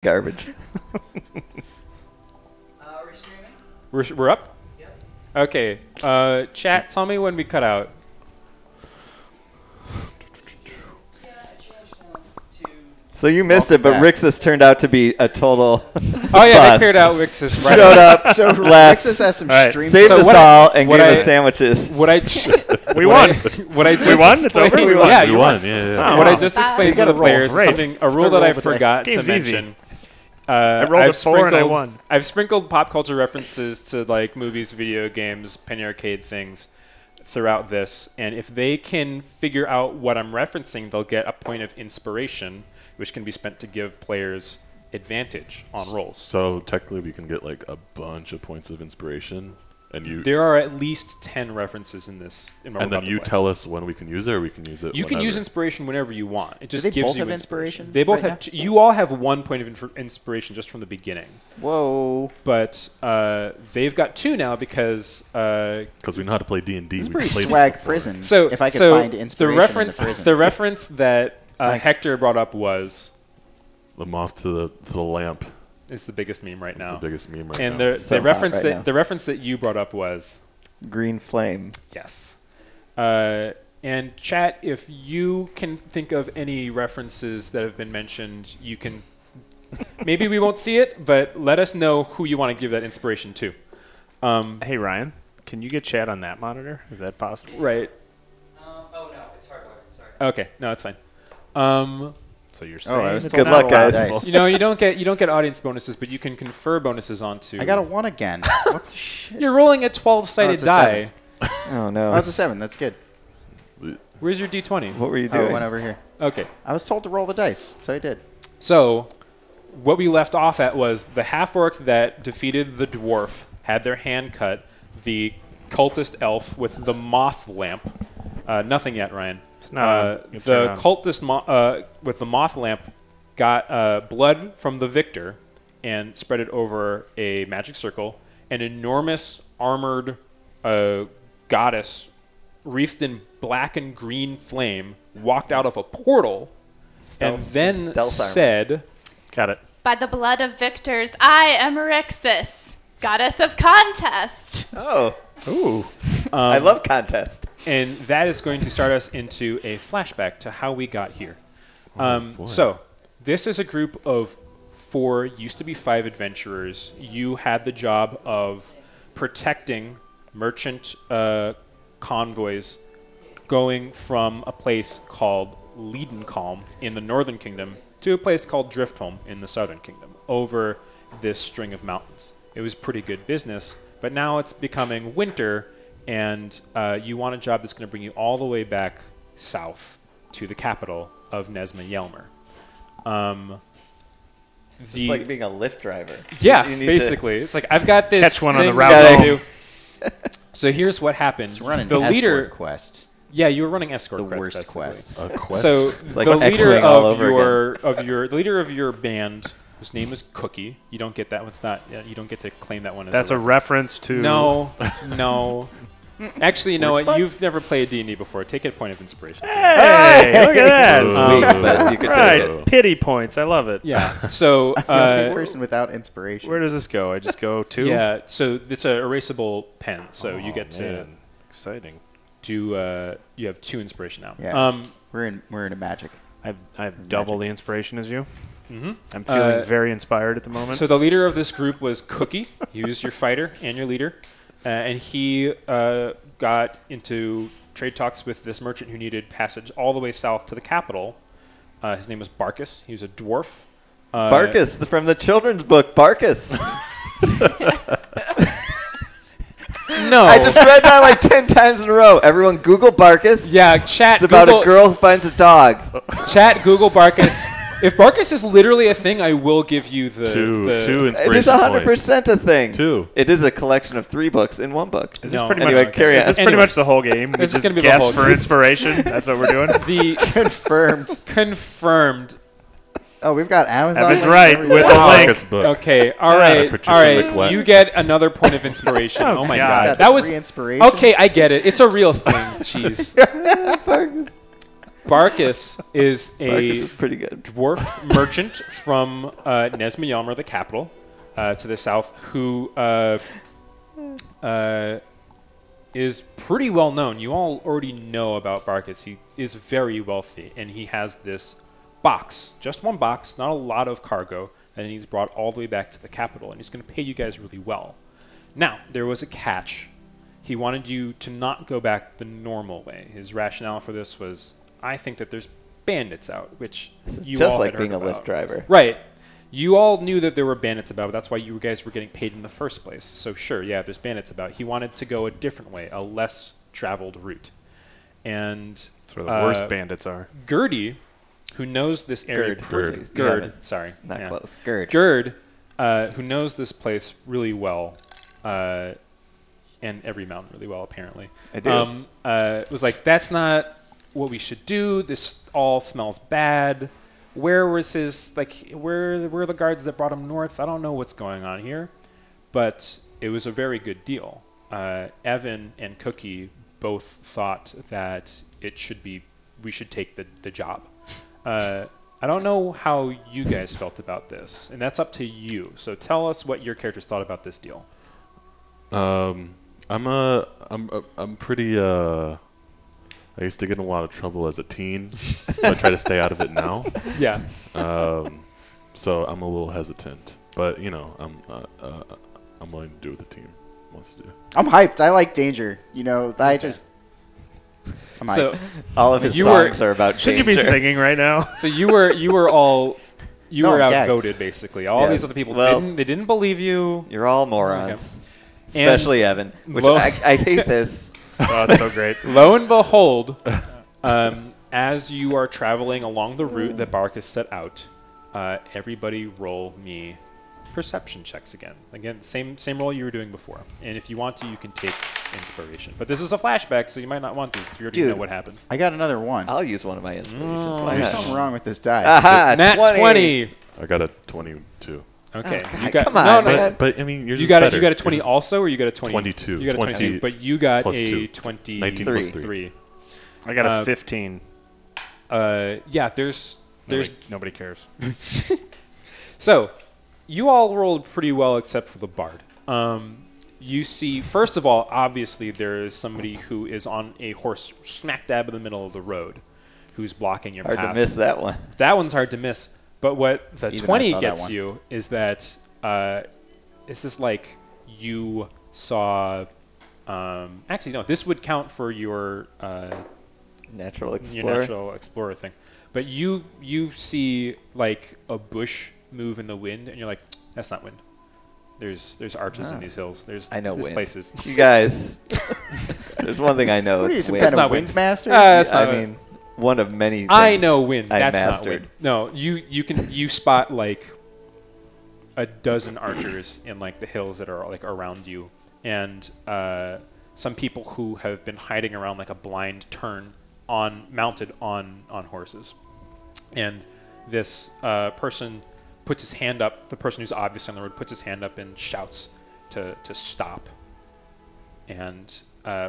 Garbage. We're streaming? We're up? Yep. Okay. Chat, tell me when we cut out. Yeah, I changed one to... So you missed it, but Rixus turned out to be a total Oh, yeah, bust. they cleared out Wix's. Right. Showed up, So left, Rixus has some Right. stream. saved So us what all, and what gave I- us sandwiches. What I We won. What I just We won? It's over? explained- We won. Yeah, We you won. won. Yeah. What Oh. I just explained to gotta the roll. players, Great. a rule that I roll with it. forgot to Game's easy. mention. rolled a 4 and I won. I've sprinkled pop culture references to like movies, video games, penny arcade things throughout this, and if they can figure out what I'm referencing, they'll get a point of inspiration, which can be spent to give players advantage on rolls. So technically, we can get like a bunch of points of inspiration, and you There are at least 10 references in this. In my and then Republic you play. tell us when we can use it, or we can use it. You can use whenever. inspiration whenever you want. It just they gives both you have inspiration They both right have. You all have 1 point of inspiration just from the beginning, Whoa. but they've got 2 now because. Because we know how to play D&D. This is we pretty played this swag before. prison. So if I could so find inspiration in the prison. the reference that Hector brought up The moth to the lamp is the biggest meme right is now. the biggest meme right And now. So the reference hot right now. the reference that you brought up was Green flame. yes. And chat, if you can think of any references that have been mentioned, you can. Maybe we won't see it, but let us know who you want to give that inspiration to. Hey, Ryan, can you get chat on that monitor? Is that possible? Right. Oh, no, it's hardware. Sorry. Okay. No, it's fine. So you're I saying was it's Good told not luck, to roll guys. dice. you know, you don't get audience bonuses, but you can confer bonuses onto. I got a 1 again. What the shit? You're rolling a 12-sided it's a die. 7. Oh no. Oh, it's a 7. That's good. Where's your d20? What were you Oh, doing? it went over here. Okay. I was told to roll the dice, so I did. So, what we left off at was the half-orc that defeated the dwarf had their hand cut. The cultist elf with the moth lamp. Nothing yet, Ryan. No, you The turn on. cultist with the moth lamp got blood from the victor and spread it over a magic circle. An enormous armored goddess wreathed in black and green flame walked out of a portal and then stealth armor. said, Got it. By the blood of victors, I am Rixus, goddess of contest. Oh, Ooh. I love contest. and that is going to start us into a flashback to how we got here. boy. So, this is a group of 4, used to be 5 adventurers. You had the job of protecting merchant convoys going from a place called Leadencalm in the northern kingdom to a place called Driftholm in the southern kingdom over this string of mountains. It was pretty good business, but now it's becoming winter, and you want a job that's going to bring you all the way back south to the capital of Nesma Yelmer. It's like being a Lyft driver. Yeah, You need basically. It's like, I've got this Catch one on the thing route that I home. do. So here's what happened. It's running The escort leader, quest. yeah, you were running escort The quests, worst basically. quest. A quest. So like the X-Wing leader all of over the leader of your band, whose name is Cookie. You don't get that. It's not. You don't get to claim that one as That's a reference to. No, no. Actually, you know Works what? fun. You've never played D&D before. Take a point of inspiration. Hey, look at that. Sweet, but you could take Right. it. Pity points. I love it. Yeah. So The only person without inspiration. Where does this go? I just go 2? yeah. So it's a erasable pen. So you Oh, get to man. Exciting. do. You have 2 inspiration now. Yeah. We're in a magic. I have double the inspiration as you. Mhm. I'm feeling very inspired at the moment. So the leader of this group was Cookie. He was your fighter and your leader. And he got into trade talks with this merchant who needed passage all the way south to the capital. His name was Barkus. He was a dwarf. Barkus, from the children's book, Barkus. No. I just read that like 10 times in a row. Everyone Google Barkus. Yeah, chat. It's about Google, a girl who finds a dog. Chat, Google Barkus. If Barkus is literally a thing, I will give you the... Two It inspiration is 100% a thing. 2. It is a collection of 3 books in 1 book. is this No. pretty Anyway, much carry is on. this pretty Anyway. much the whole game? We This is just gonna be the guess whole for game. inspiration. That's what we're doing. The Confirmed. confirmed. Oh, we've got Amazon. Evan's links right, everywhere. with a link. Marcus book. Okay, all right, Patricia all right. McLeod. You get another point of inspiration. Oh, Oh my God. It's god, got that was 3 inspiration. okay. I get it. It's a real thing. Jeez. Barkus. Barkus is a Barkus is pretty good. dwarf merchant from Nesmayelmer, the capital, to the south, who is pretty well known. You all already know about Barkus. He is very wealthy, and he has this box, just one box, not a lot of cargo, and he's brought all the way back to the capital, and he's going to pay you guys really well. Now, there was a catch. He wanted you to not go back the normal way. His rationale for this was, I think that there's bandits out, which you Just all like had being a heard about. Lyft driver. Right. You all knew that there were bandits about, but that's why you guys were getting paid in the first place. So sure, yeah, there's bandits about. He wanted to go a different way, a less traveled route. And That's where the worst bandits are. Gertie, who knows this area... Gerd. Sorry. Not yeah. close. Gerd, who knows this place really well, and every mountain really well, apparently. I do. Was like, that's not what we should do. This all smells bad. Where was his, like, where were the guards that brought him north? I don't know what's going on here. But it was a very good deal. Evan and Cookie both thought that we should take the job. I don't know how you guys felt about this, and that's up to you. So tell us what your characters thought about this deal. I'm pretty I used to get in a lot of trouble as a teen, so I try to stay out of it now. Yeah. So I'm a little hesitant, but you know, I'm willing to do what the team wants to do. I'm hyped. I like danger. You know, I'm So hyped. All of his You were- songs are about Should you be danger. singing right now? So you were No, I'm gagged. outvoted basically. All Yes. these other people Well- didn't believe you. You're all morons. Especially Evan. Which Lo- I hate this. Oh, it's so great. Lo and behold, as you are traveling along the route that Barkus set out, everybody roll me perception checks again. Again, same roll you were doing before. And if you want to, you can take inspiration. But this is a flashback, so you might not want to. It's weird to know Dude. what happens. I got another one. I'll use one of my inspirations. Why There's not? something wrong with this die. Aha, Nat 20. I got a 22. Okay. Oh, you God, got, come on, no, man. But I mean, you're You just got better. you got a 20 You're just also, or you got a 20? 22. You got a 22, 20 but you got plus a 2. 23. 19 plus 3. I got a 15. Yeah, there's Nobody cares. So, you all rolled pretty well except for the bard. You see, first of all, obviously there is somebody who is on a horse smack dab in the middle of the road who's blocking your Hard path. to miss that one. That one's hard to miss. But what the Even I 20 saw that gets one. you is that this is like you saw... actually, no, this would count for your Natural your explorer. natural explorer thing. But you see like a bush move in the wind, and you're like, that's not wind. There's arches in these hills. I know this wind. places. You guys, there's one thing I know. What are you, It's some wind. kind not of wind. wind master? That's not I wind. mean, one of many things I know wind. I That's not mastered. wind. No, you spot like a dozen archers in like the hills that are like around you, and some people who have been hiding around like a blind turn mounted on horses. And this person puts his hand up. The person who's obviously on the road puts his hand up and shouts to stop. And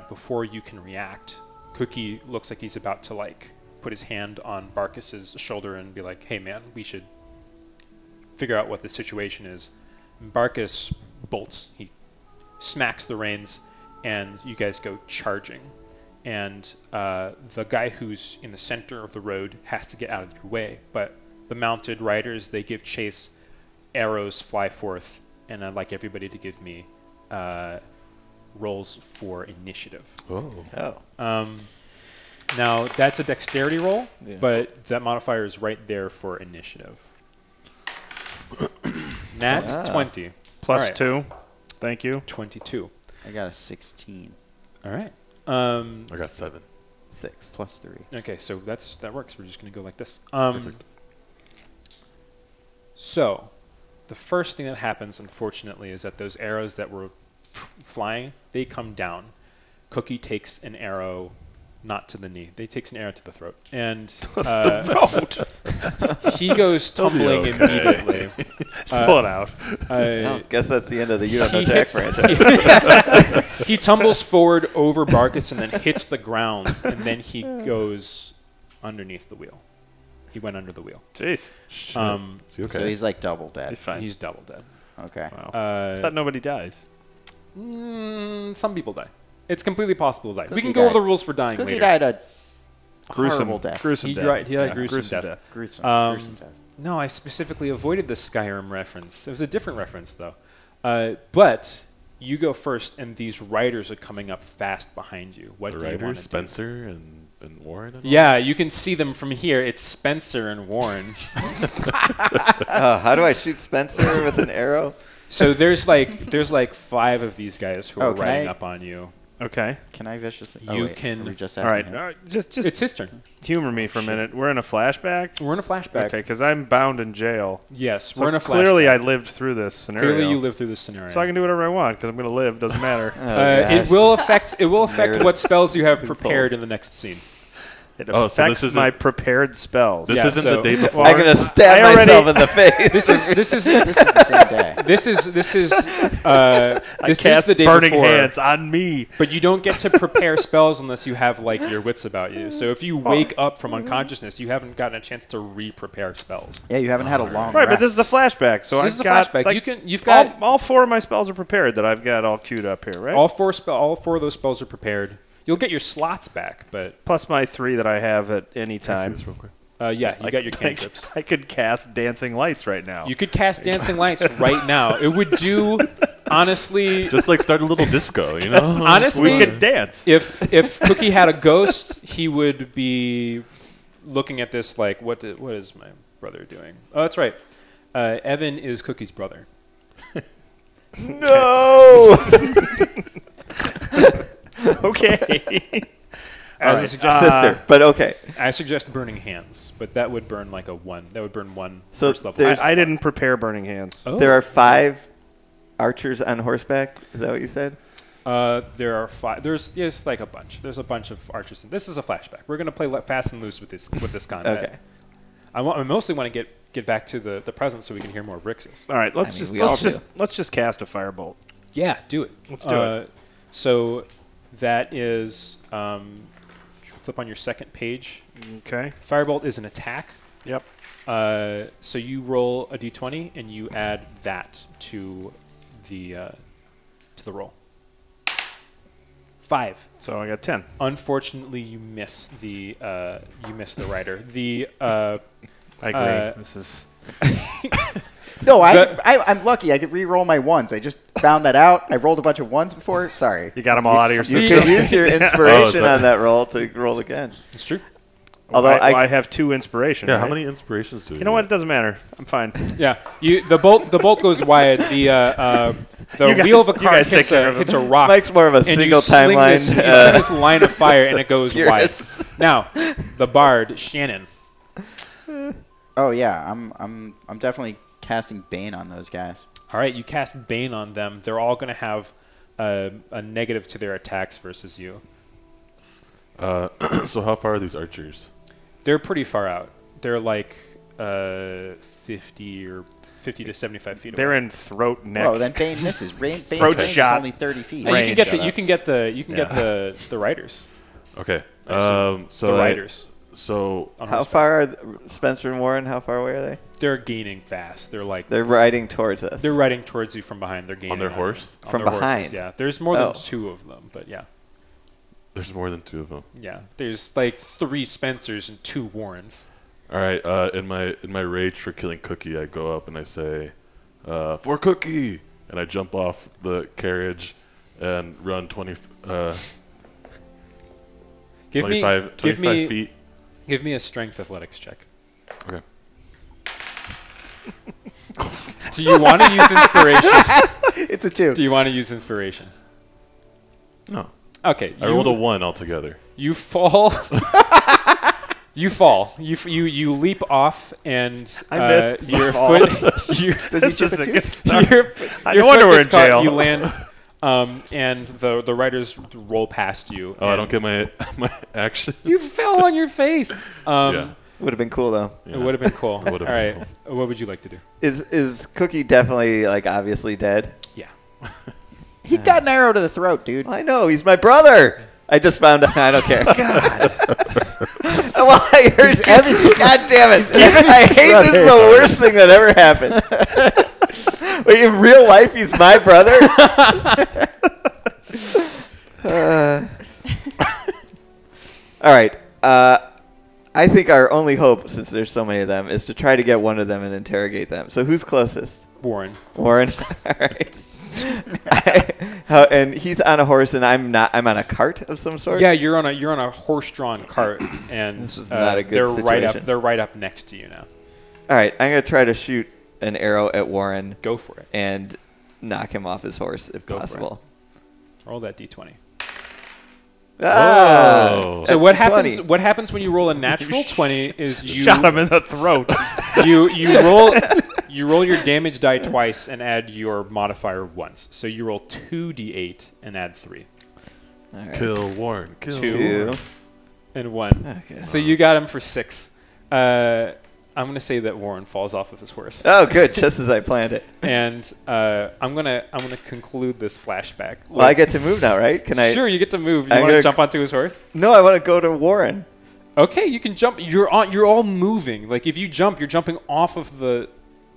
before you can react, Cookie looks like he's about to like put his hand on Barkus's shoulder and be like, "Hey man, we should figure out what the situation is." And Barkus bolts. He smacks the reins, and you guys go charging. And the guy who's in the center of the road has to get out of your way. But the mounted riders, they give chase. Arrows fly forth, and I'd like everybody to give me rolls for initiative. Oh. Oh. Now, that's a dexterity roll, Yeah. but that modifier is right there for initiative. Nat Ah. 20. Plus All right. 2. Thank you. 22. I got a 16 All right. I got 7. 6. plus 3. Okay, so that works. We're just going to go like this. Perfect. So, the first thing that happens, unfortunately, is that those arrows that were flying, they come down. Cookie takes an arrow, not to the knee. They takes an arrow to the throat. And he goes tumbling okay. immediately. Just pull it out. Well, guess that's the end of the You Don't Know He Jack hits- franchise. He tumbles forward over Barkus and then hits the ground, and then he goes underneath the wheel. He went under the wheel. Jeez. Shit. Is he okay? So he's like double dead. He's fine. He's double dead. Okay. Wow. I thought nobody dies. Some people die. It's completely possible to die. We Cookie can go over died. the rules for dying Cookie later. died a Gruesome horrible death. Gruesome He death. died- he died a gruesome death. Gruesome, gruesome death. No, I specifically avoided the Skyrim reference. It was a different reference, though. But you go first, and these riders are coming up fast behind you. What The do you want writers, to do? Spencer and Warren. And all? Yeah, you can see them from here. It's Spencer and Warren. How do I shoot Spencer with an arrow? So there's like 5 of these guys who are Oh, can riding I- up on you. Okay. Can I viciously? You wait, can- are we just All right. asking him? Just It's his turn. humor me for a minute. We're in a flashback. We're in a flashback. Okay, because I'm bound in jail. Yes, So we're in a clearly, I flashback. lived through this scenario. Clearly, you live through this scenario. So I can do whatever I want because I'm going to live. Doesn't matter. It will affect Narrative. what spells you have prepared in the next scene. It Oh, so affects this isn't- my prepared spells. This Yeah, isn't so- the day before. I'm gonna stab I already- myself in the face. This is This is the same day. this is this is I this cast is the day burning before. hands on me. But you don't get to prepare spells unless you have like your wits about you. So if you wake up from unconsciousness, you haven't gotten a chance to re-prepare spells. Yeah, you haven't had a long Right, rest. but this is a flashback, so This I've is a got flashback. like, You've got all 4 of my spells are prepared that I've got all queued up here, right? all 4 of those spells are prepared. You'll get your slots back, but Plus my 3 that I have at any Can I see time. this real quick? yeah, you got your I, cantrips. I could cast dancing lights right now. You could cast dancing lights right now. It would do, honestly. Just like start a little disco, you know? Honestly, we could dance. If Cookie had a ghost, he would be looking at this like, what is my brother doing? Oh, that's right. Evan is Cookie's brother. No. Okay. As right. a suggestion, Sister, but okay. I suggest burning hands, but that would burn like a 1. That would burn 1 So first level. there's- I didn't prepare burning hands. Oh. There are 5 archers on horseback. Is that what you said? There are 5. There's like a bunch. There's a bunch of archers. This is a flashback. We're gonna play fast and loose with this combat. Okay. I mostly want to get back to the present so we can hear more of Rix's. All right, let's I mean, we all let's just cast a firebolt. Yeah, do it. Let's do it. So that is flip on your second page. Okay. Firebolt is an attack. Yep. So you roll a d20 and you add that to the roll. 5. So I got 10. Unfortunately, you miss the rider. The I agree. Uh, This is No, The- I'm lucky. I could re-roll my ones. I just found that out. I rolled a bunch of ones before. Sorry. you got them all out of your You system. could use your Oh, inspiration is that- on that roll to roll again. it's true. Although I have 2 inspiration. Yeah, right? how many inspirations do You know what? It doesn't matter. I'm fine. Yeah, the bolt goes wide. The You guys- wheel of a you car guys take hits care a of hits it. a rock. Mike's more of a and you single sling timeline. This, you sling this line of fire and it goes wide. Curious. Now, the bard Shannon. Oh yeah, I'm definitely casting Bane on those guys. All right, you cast Bane on them. They're all going to have a negative to their attacks versus you. So how far are these archers? They're pretty far out. They're like 50 to 75 feet They're away. in throat neck. Oh, then Bane misses. Bane's Throat range shot. is only 30 feet. Now, you can range. get the riders. Okay. So So the I- riders. So On How horseback. far are Spencer and Warren? How far away are they? They're gaining fast. They're They're riding towards us. They're riding towards you from behind. They're gaining their you. horse? On From their horses, behind? yeah. There's more than Oh. 2 of them, but yeah. there's more than 2 of them. Yeah. There's like 3 Spencers and 2 Warrens. All right. In my rage for killing Cookie, I go up and I say, "For Cookie!" and I jump off the carriage and run 25 feet. Give me a strength athletics check. Okay. Do you want to use inspiration? It's a 2. Do you want to use inspiration? No. Okay. I rolled a 1 altogether. You fall. You fall. You leap off and I missed your the fall. foot. Your, Does he This chip is a a 2? good start. your No wonder foot we're gets in caught, jail. You land, and the riders roll past you. Oh, I don't and get my action. You fell on your face. Yeah. Would have been cool though. It would have been cool. It would've All been right. What would you like to do? Is Cookie definitely like obviously dead? Yeah. He got an arrow to the throat, dude. I know he's my brother. I just found out. I don't care. Well, I heard Evan's. God damn it! I hate this. Is the worst thing that ever happened. Wait, in real life, he's my brother. All right. I think our only hope, since there's so many of them, is to try to get one of them and interrogate them. So who's closest? Warren. Warren. All right. And he's on a horse, and I'm not. I'm on a cart of some sort. Yeah, you're on a horse-drawn cart, and This is not a good they're situation. They're right up next to you now. All right. I'm gonna try to shoot an arrow at Warren Go for it. and knock him off his horse if Go for it. possible. Roll that d20. Oh. So what 20. happens? What happens when you roll a natural 20 is you Shot him in the throat. you roll your damage die twice and add your modifier once. So you roll 2d8 and add 3. All right. Kill Warren. Kill. 2 and 1. Okay. So you got him for 6. I'm gonna say that Warren falls off of his horse, Oh, good. Just as I planned it. and I'm gonna conclude this flashback. Well, I get to move now, right? Can I? Sure, you get to move. You I'm want to gonna- jump onto his horse? No, I want to go to Warren. Okay, you can jump. You're all moving. Like if you jump, you're jumping off of the.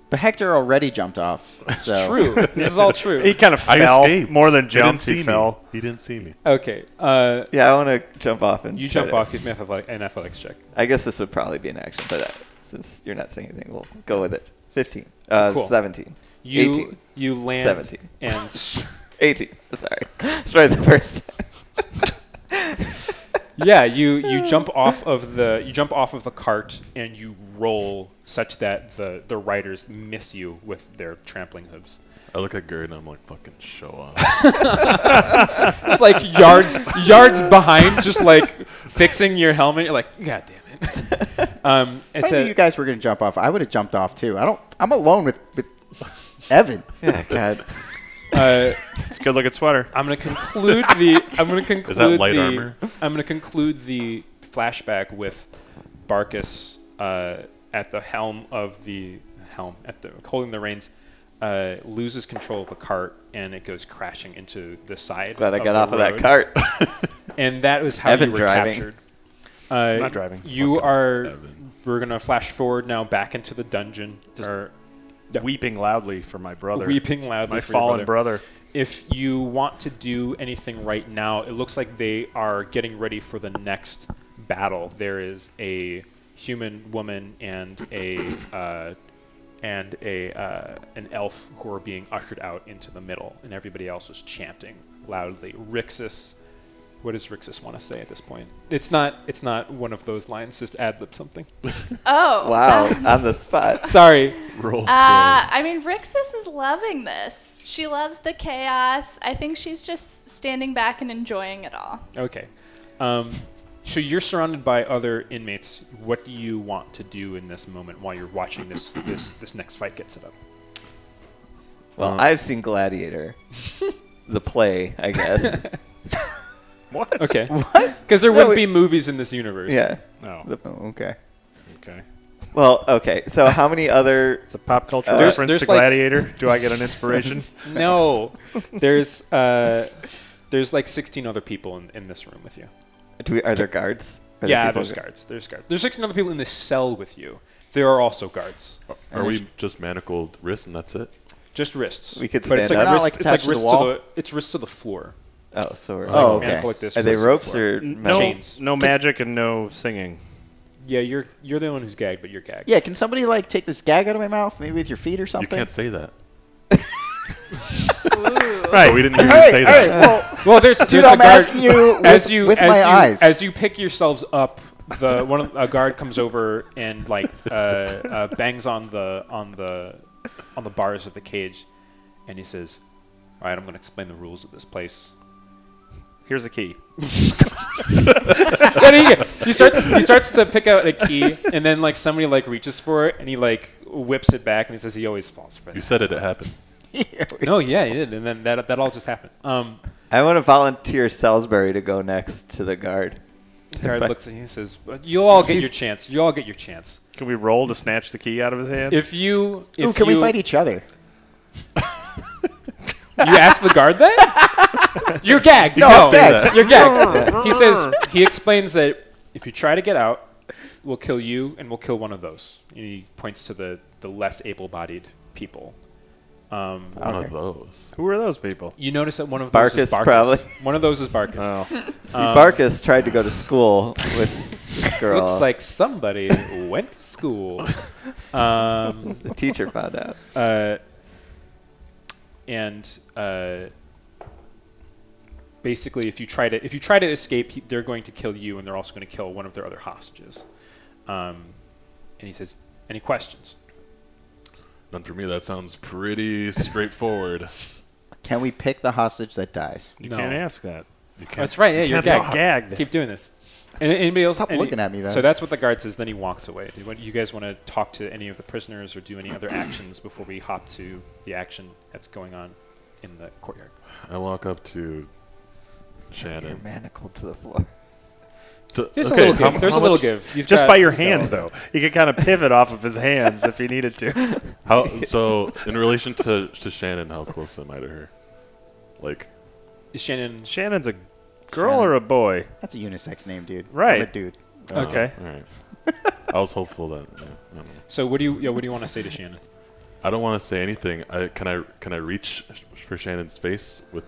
But Hector already jumped off. So. True. This is all true. He kind of I fell escaped. more than He didn't jumped. see He me. fell. He didn't see me. Okay. Yeah, I want to jump off and. You try jump to- off. Give me an athletics check. I guess this would probably be an action, but since you're not saying anything, we'll go with it. 15. Cool. 17. You 18. you land 17. and 18. Sorry. Try the first. yeah, you jump off of the cart and you roll such that the riders miss you with their trampling hooves. I look at Gary and I'm like, fucking show off. It's like yards behind, just like fixing your helmet. You're like, God damn it. If I knew you guys were going to jump off, I would have jumped off too. I'm alone with Evan. Yeah, God. It's a good looking sweater. I'm gonna conclude the. Is that light armor? I'm gonna conclude the flashback with Barkus at the helm holding the reins, loses control of the cart and it goes crashing into the side. Glad I got the off of that road. cart. And that was how Evan you were driving. captured. I'm not driving. You Fucking are. Evan. We're gonna flash forward now back into the dungeon. Weeping loudly for my brother. Weeping loudly My for your fallen brother. If you want to do anything right now, it looks like they are getting ready for the next battle. There is a human woman and an elf who are being ushered out into the middle, and everybody else is chanting loudly. Rixus, what does Rixus want to say at this point? It's not one of those lines. Just ad lib something. Oh. Wow, on the spot. Sorry. Roll. I mean, Rixus is loving this. She loves the chaos. I think she's just standing back and enjoying it all. Okay. So you're surrounded by other inmates. What do you want to do in this moment while you're watching this next fight get set up? Well, I've seen Gladiator, the play, I guess. What? Okay. What? Because there No, wouldn't we- be movies in this universe. Yeah. No. Oh, okay. Okay. Well, okay. So how many other? It's a pop culture There's- reference there's to like- Gladiator. Do I get an inspiration? No. There's like 16 other people in this room with you. Are there guards? Are there Yeah, people there's who- guards. There's 16 other people in this cell with you. There are also guards. Are we just manacled wrists and that's it? Just wrists. We could but it's stand like up. Not, like, it's like attached to the wrists wall? it's wrists to the floor. Oh, so we're It's Oh, like okay. manacle like this, Are they wrists to the ropes floor. or No, metal? chains? no magic and no singing. Yeah, you're the one who's gagged, but you're gagged. Yeah, can somebody like take this gag out of my mouth, maybe with your feet or You something? can't say that. Ooh. Right. But we didn't hear All you right, say all that. right, Well, there's Dude, a I'm guard. asking you with my eyes. As you pick yourselves up, a guard comes over and like bangs on the bars of the cage, and he says, "All right, I'm going to explain the rules of this place." Here's a key. Then he starts to pick out a key, and then like somebody like reaches for it, and he like whips it back, and he says he always falls for You that. said it happened. No, yeah, he did, and then that all just happened. I want to volunteer Salisbury to go next to the guard. The guard looks at you and says, "You'll all get your chance. You all get your chance. Can we roll to snatch the key out of his hand? If you Ooh, can we fight each other? You ask the guard that? You're gagged. No, No, offense. you're gagged. He explains that if you try to get out, we'll kill you, and we'll kill one of those. And he points to the less able-bodied people. One of those. Who are those people? You notice that one of those is Barkus, Barkus. probably. One of those is Barkus. Oh. See, Barkus tried to go to school with this girl. Looks like somebody went to school. The teacher found out. Basically, if you try to escape, they're going to kill you, and they're also going to kill one of their other hostages. And he says, "Any questions?" None for me. That sounds pretty straightforward. Can we pick the hostage that dies? You No. can't ask that. You can't. That's right. Yeah, you're Can't gagged. gagged. Keep doing this. And anybody else? Stop looking at me, then. So that's what the guard says. Then he walks away. You guys want to talk to any of the prisoners or do any other actions before we hop to the action that's going on in the courtyard? I walk up to You're Shannon. manacled to the floor. There's Okay, a little how- give. There's how a little much- give. You've Just got- by your hands, though. You could kind of pivot off of his hands if he needed to. So in relation to Shannon, how close am I to her? Like, Is Shannon? Shannon's a girl Shannon. or a boy? That's a unisex name, dude. Right. I'm a dude. Okay. All right. I was hopeful that. Yeah, I don't know. So what do you want to say to Shannon? I don't want to say anything. Can I reach for Shannon's face with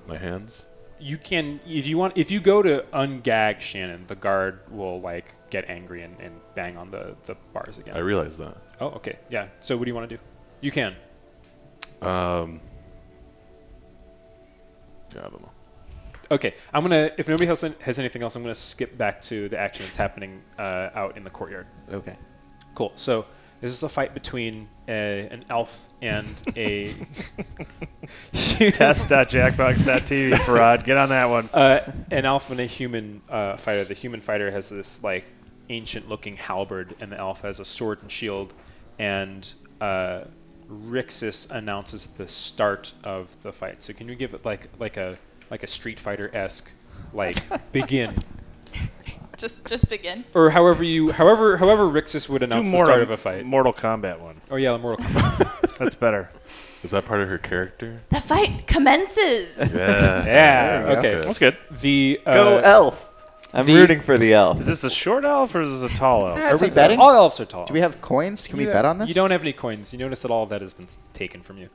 my hands? You can, if you want. If you go to ungag Shannon, the guard will like get angry and bang on the bars again. I realize that. Oh, okay. Yeah. So what do you want to do? You can. Yeah, I don't know. Okay. I'm gonna. If nobody else has anything else, I'm gonna skip back to the action that's happening out in the courtyard. Okay. Cool. So this is a fight between an elf and a Test.jackbox.tv, Farad. Get on that one. an elf and a human fighter. The human fighter has this like ancient-looking halberd, and the elf has a sword and shield. And Rixus announces the start of the fight. So can you give it like a Street Fighter-esque begin? Just begin. Or however Rixus would announce the start of a fight. Mortal Kombat one. Oh yeah, the Mortal Kombat. That's better. Is that part of her character? The fight commences. Yeah. Yeah. There you Okay. go. That's good. The Go elf. I'm rooting for the elf. Is this a short elf or is this a tall elf? Are we betting? All elves are tall. Do we have coins? Can we You- bet on this? You don't have any coins. You notice that all of that has been taken from you.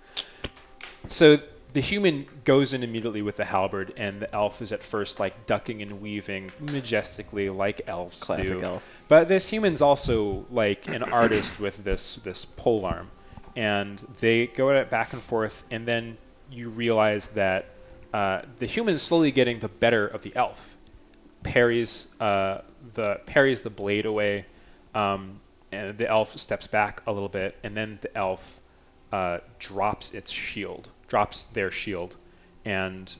So the human goes in immediately with the halberd, and the elf is at first like ducking and weaving majestically like elves Classic do. elf. But this human's also like an artist with this pole arm, and they go at it back and forth, and then you realize that the human is slowly getting the better of the elf. Parries the blade away, and the elf steps back a little bit, and then the elf drops their shield, and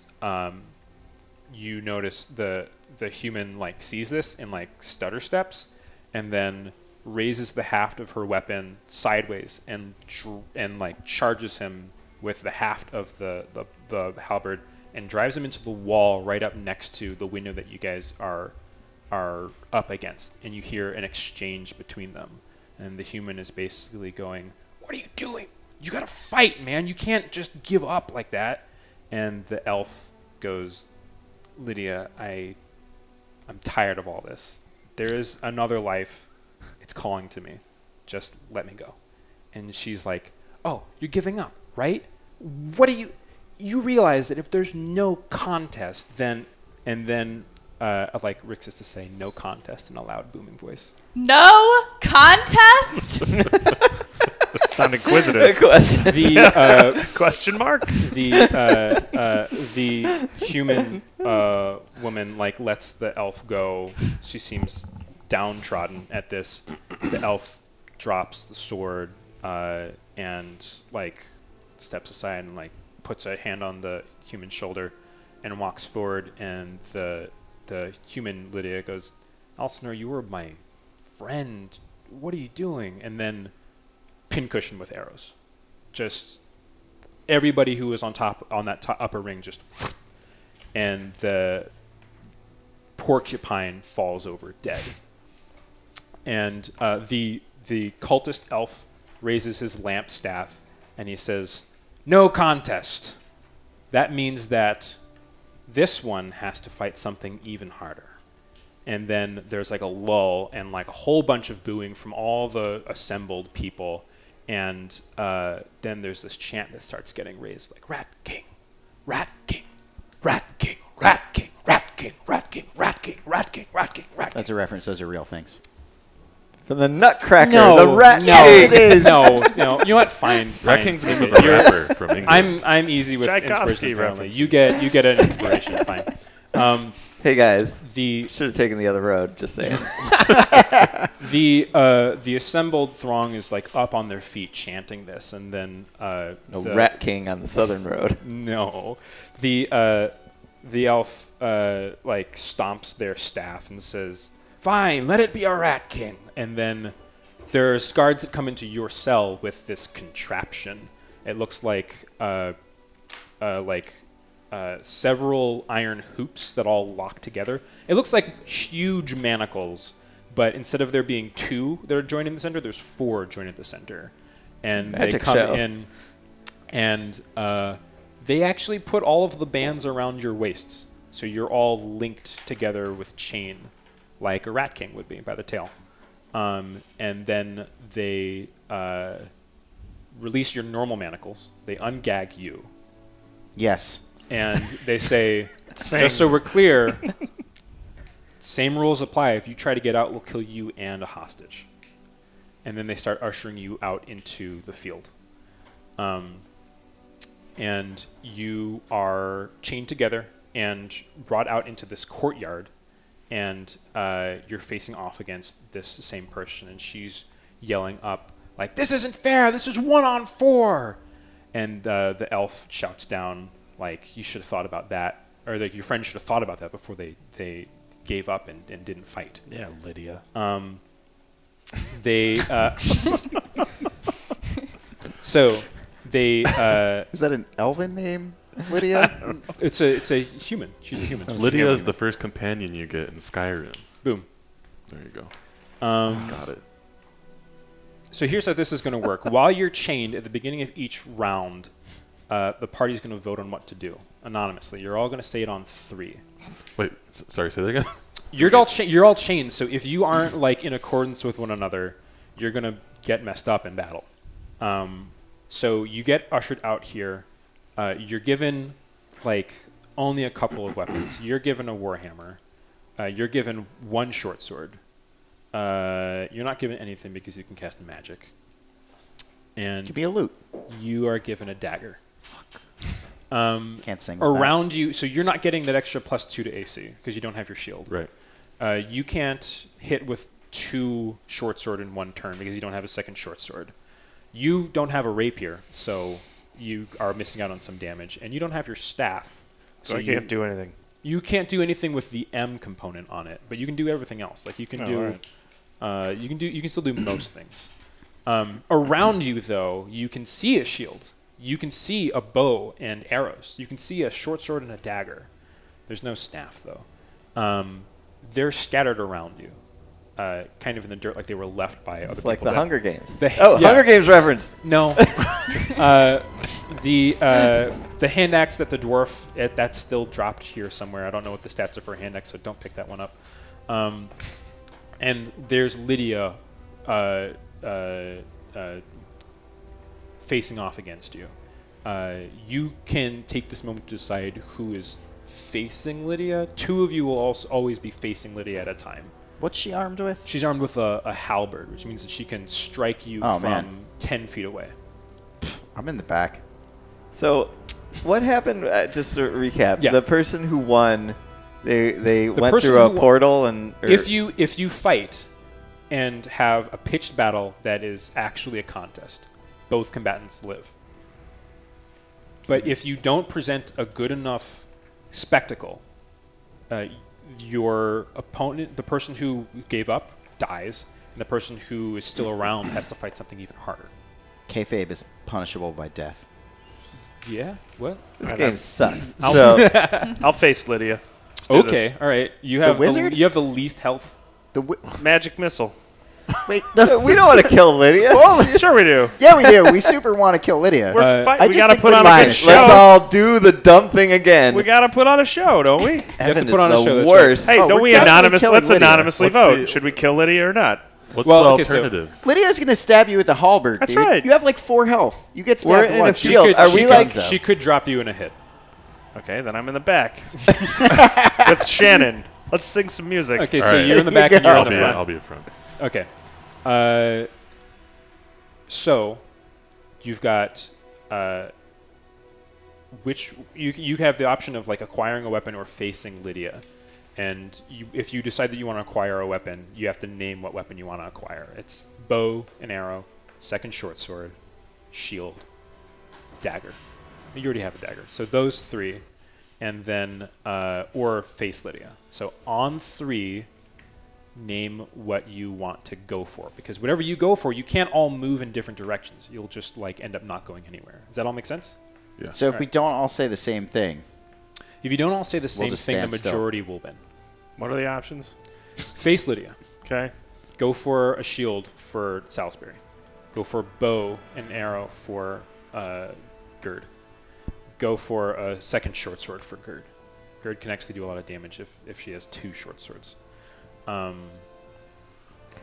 you notice the human like sees this and like stutter steps, and then raises the haft of her weapon sideways and like charges him with the haft of the halberd and drives him into the wall right up next to the window that you guys are up against, and you hear an exchange between them, and the human is basically going, "What are you doing? You gotta fight, man. You can't just give up like that." And the elf goes, "Lydia, I'm tired of all this. There is another life. It's calling to me. Just let me go." And she's like, "Oh, you're giving up, right? What do you realize that if there's no contest, then..." And then I'd like Rixus to say "no contest" in a loud booming voice. No contest? Sound inquisitive. Question. The Question mark? the human woman like lets the elf go. She seems downtrodden at this. The elf drops the sword and like steps aside and like puts a hand on the human shoulder and walks forward. And the human Lydia goes, "Alcinor, you were my friend. What are you doing?" And then pincushion with arrows. Just everybody who was on that upper ring just, and the porcupine falls over dead. And the cultist elf raises his lamp staff and he says, "No contest. That means that this one has to fight something even harder." and then there's like a lull and like a whole bunch of booing from all the assembled people, and then there's this chant that starts getting raised, like Rat King, Rat King, Rat King, Rat King, Rat King, Rat King, Rat King, Rat King, Rat King, Rat King. That's a reference. Those are real things. From the Nutcracker, No, the Rat no, King. it is. No, you know what? Fine. Rat King's the name of a rapper from England. I'm easy with Tchaikovsky inspiration. Apparently, references. you get an inspiration. Fine. Hey guys, The should have taken the other road. Just saying. the assembled throng is like up on their feet chanting this, and then No the Rat King on the southern road. No, the elf like stomps their staff and says, "Fine, let it be a Rat King." And then there's guards that come into your cell with this contraption. It looks like several iron hoops that all lock together. It looks like huge manacles, but instead of there being 2 that are joined in the center, there's 4 joined at the center. And Magic they come show. in, and they actually put all of the bands around your waists. So you're all linked together with chain, like a Rat King would be by the tail. And then they release your normal manacles. They ungag you. Yes. And they say, just so we're clear, same rules apply. If you try to get out, we'll kill you and a hostage. And then they start ushering you out into the field. And you are chained together and brought out into this courtyard. And you're facing off against this same person. And she's yelling up, like, "This isn't fair. This is 1 on 4." And the elf shouts down, like, "You should have thought about that," or like, "Your friend should have thought about that before they gave up and didn't fight." Yeah, Lydia. They so they Is that an elven name, Lydia? it's a human. She's a human. Lydia is the first companion you get in Skyrim. Boom. There you go. Um, Got it. So here's how this is going to work. While you're chained, at the beginning of each round, the party's going to vote on what to do anonymously. You're all going to say it on 3. Wait, sorry, say that again? You're all chained, so if you aren't like in accordance with one another, you're going to get messed up in battle. So you get ushered out here. You're given like only a couple of weapons. You're given a warhammer. You're given 1 short sword. You're not given anything because you can cast magic. And Give me a loot. you are given a dagger. Can't sing with Around you, so you're not getting that extra +2 to AC because you don't have your shield. Right. You can't hit with 2 short sword in 1 turn because you don't have a second short sword. You don't have a rapier, so you are missing out on some damage, and you don't have your staff. So I can't do anything. You can't do anything with the M component on it, but you can do everything else. Like you can you can still do most things. Around you, though, you can see a shield. You can see a bow and arrows. You can see a short sword and a dagger. There's no staff, though. They're scattered around you, kind of in the dirt, like they were left by other It's people. like the Hunger Games. the- Oh, yeah. Hunger Games reference. No. The hand axe that the dwarf, that's still dropped here somewhere. I don't know what the stats are for a hand axe, so don't pick that one up. And there's Lydia facing off against you. You can take this moment to decide who is facing Lydia. 2 of you will also always be facing Lydia at a time. What's she armed with? She's armed with a halberd, which means that she can strike you Oh, from man. 10 feet away. I'm in the back. So, what happened? Just to recap, Yeah. the person who won, they went person through a who won- portal and. If you fight and have a pitched battle that is actually a contest, both combatants live. But if you don't present a good enough spectacle, your opponent, the person who gave up, dies, and the person who is still around has to fight something even harder. Kayfabe is punishable by death. Yeah? What? this game sucks. I'll- So, I'll face Lydia. Let's do Okay, this. all right. You have wizard? you have the least health. The Magic missile. Wait, no. We don't want to kill Lydia. Sure we do. Yeah, we do. We super want to kill Lydia. We're I we just gotta think put on a Lydia's good fine. show. Let's all do the dumb thing again. We gotta put on a show, don't we? Evan to put on a is show, the that's worst. Hey, Oh, don't we're we definitely killing let's Lydia. anonymously What's vote? the- Should we kill Lydia or not? What's Well, the okay, so- alternative? Lydia's gonna stab you with a halberd. That's dude. right. You have like 4 health. You get We're stabbed in a once. field. Are we like- She could drop you in a hit. Okay, then I'm in the back with Shannon. Let's sing some music. Okay, All so right. you're in the back and you're I'll in the front. I'll be in front. Okay. So you've got which you have the option of like acquiring a weapon or facing Lydia, and if you decide that you want to acquire a weapon, you have to name what weapon you want to acquire. It's bow and arrow, second short sword, shield, dagger. You already have a dagger, so those 3, and then or face Lydia. So on 3. Name what you want to go for, because whatever you go for, you can't all move in different directions. You'll just like end up not going anywhere. Does that all make sense? Yeah. So if we don't all say the same thing, If you don't all say the same just thing, the stand still. majority will win. What are the options? Face Lydia. Okay. Go for a shield for Salisbury. Go for bow and arrow for Gerd. Go for a second short sword for Gerd. Gerd can actually do a lot of damage if she has 2 short swords.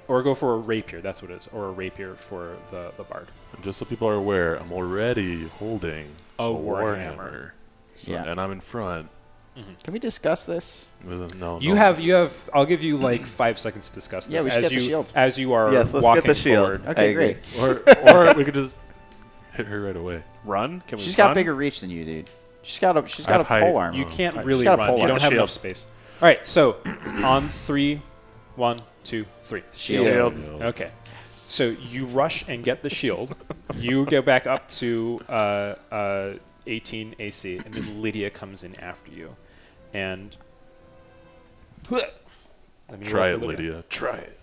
Or go for a rapier, that's what it is, or a rapier for the bard. And just so people are aware, I'm already holding A warhammer. warhammer. So, Yeah. And I'm in front. can we discuss this? No, You no. have. I'll give you like 5 seconds to discuss this. Yeah, we should as get the you shield. as you are Yes, let's walking get the shield. forward. Okay, I agree. great. or we could just hit her right away. Run? Can we She's run? got bigger reach than you, dude. She's got a I have height. pole arm. You can't She's really got a run. pole You arm. don't have Shield. enough space. All right, so on 3, 1, 2, 3. Shield. Okay. So you rush and get the shield. You go back up to 18 AC, and then Lydia comes in after you. And let me Try roll it, for Lydia. Try it.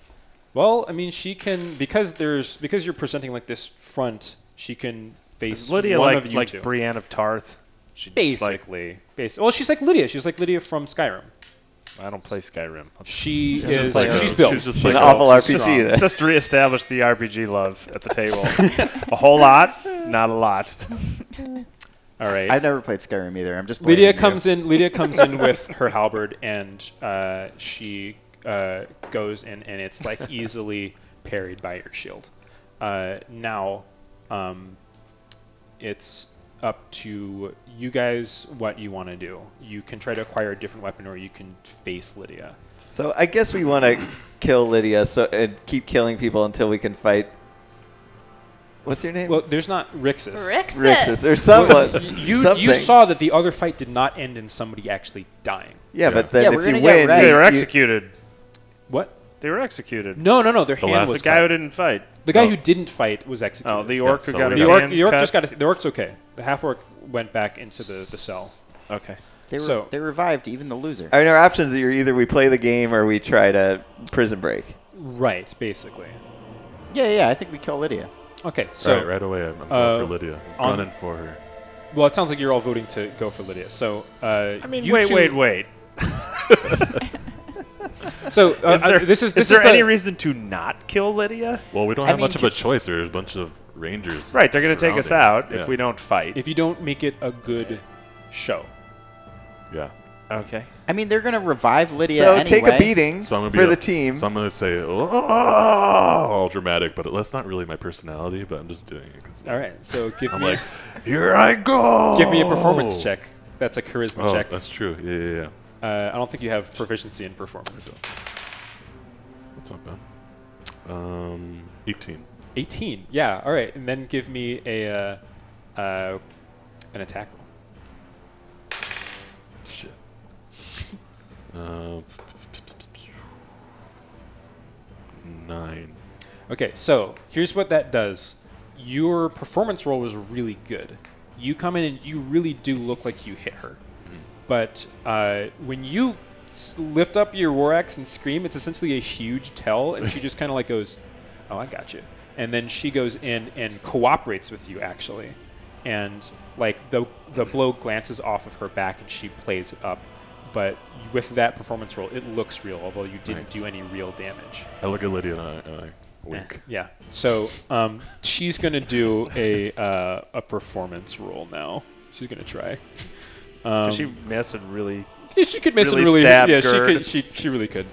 Well, I mean, she can because you're presenting like this front. She can face Is Lydia one like of you like two. Brienne of Tarth? She just, like, Basically, well, she's like Lydia. She's like Lydia from Skyrim. I don't play Skyrim. She She's is. just like she's her. built. She's just She's like an her. awful She's RPG. then. Just reestablish the RPG love at the table. A whole lot, not a lot. All right. I've never played Skyrim either. I'm just Lydia blaming comes in. Lydia comes in with her halberd, and she goes in, and it's like easily parried by your shield. Now, it's up to you guys what you want to do. You can try to acquire a different weapon, or you can face Lydia. So I guess we want to kill Lydia and keep killing people until we can fight. What's your name? Well, there's not Rixus. Rixus. There's someone. You something. saw that the other fight did not end in somebody actually dying. Yeah, Yeah. but then Yeah, if we're you gonna get win, ready. They were you- executed. What? They were executed. No. Their The hand last was The guy who cut. didn't fight. The guy Oh. who didn't fight was executed. Oh, the orc Yeah, who so got we his got- hand The orc cut? just got. The orc's okay. The half orc went back into the cell. Okay. They revived even the loser. I mean, our options are either we play the game or we try to prison break. Right, basically. Yeah. I think we kill Lydia. Okay, so right away. I'm going for Lydia. I'm on- gunning for her. well, it sounds like you're all voting to go for Lydia. So I mean, you wait. So Is there, this is there the, any reason to not kill Lydia? Well, we don't I have mean, much of a choice. There's a bunch of rangers. Right, they're going to take us surrounding out us. if we don't fight. if you don't make it a good show. Yeah. Okay. I mean, they're gonna revive Lydia So anyway. take a beating So I'm gonna for be the team. So I'm gonna say all dramatic, but that's not really my personality. But I'm just doing it. 'Cause All right, so give I'm me like, here I go. give me a performance check. That's a charisma Oh, check. that's true. Yeah. I don't think you have proficiency in performance. That's not bad. 18. 18. Yeah. All right, and then give me an attack roll. Shit. 9. Okay, so here's what that does. Your performance roll was really good. You come in and you really do look like you hit her. But when you lift up your war axe and scream, it's essentially a huge tell, and she just kind of like goes, "Oh, I got you." And then she goes in and cooperates with you, actually. And like the blow glances off of her back, and she plays it up. But with that performance roll, it looks real, although you didn't Nice. do any real damage. I look at Lydia and I Wink. Yeah. So she's gonna do a performance roll now. She's gonna try. Could she miss and really? Yeah, she could miss really it really. stab Yeah, she Gerd? could. She really could.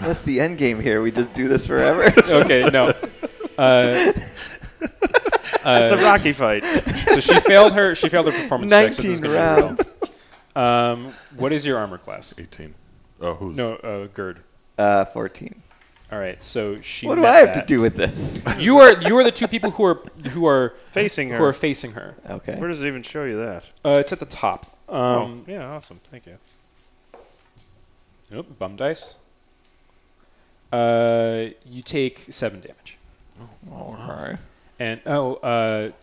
What's the end game here? We just do this forever. Okay. No. It's a Rocky fight. So she failed her performance check. So this is 19 gonna be rounds. real. What is your armor class? 18. Oh, who's? No, Gerd. 14. All right. So she. What do met I have that. to do with this? You are the two people who are Facing her. who are facing her. Okay. Where does it even show you that? It's at the top. Yeah, awesome. Thank you. Nope, bum dice. You take 7 damage. Okay. And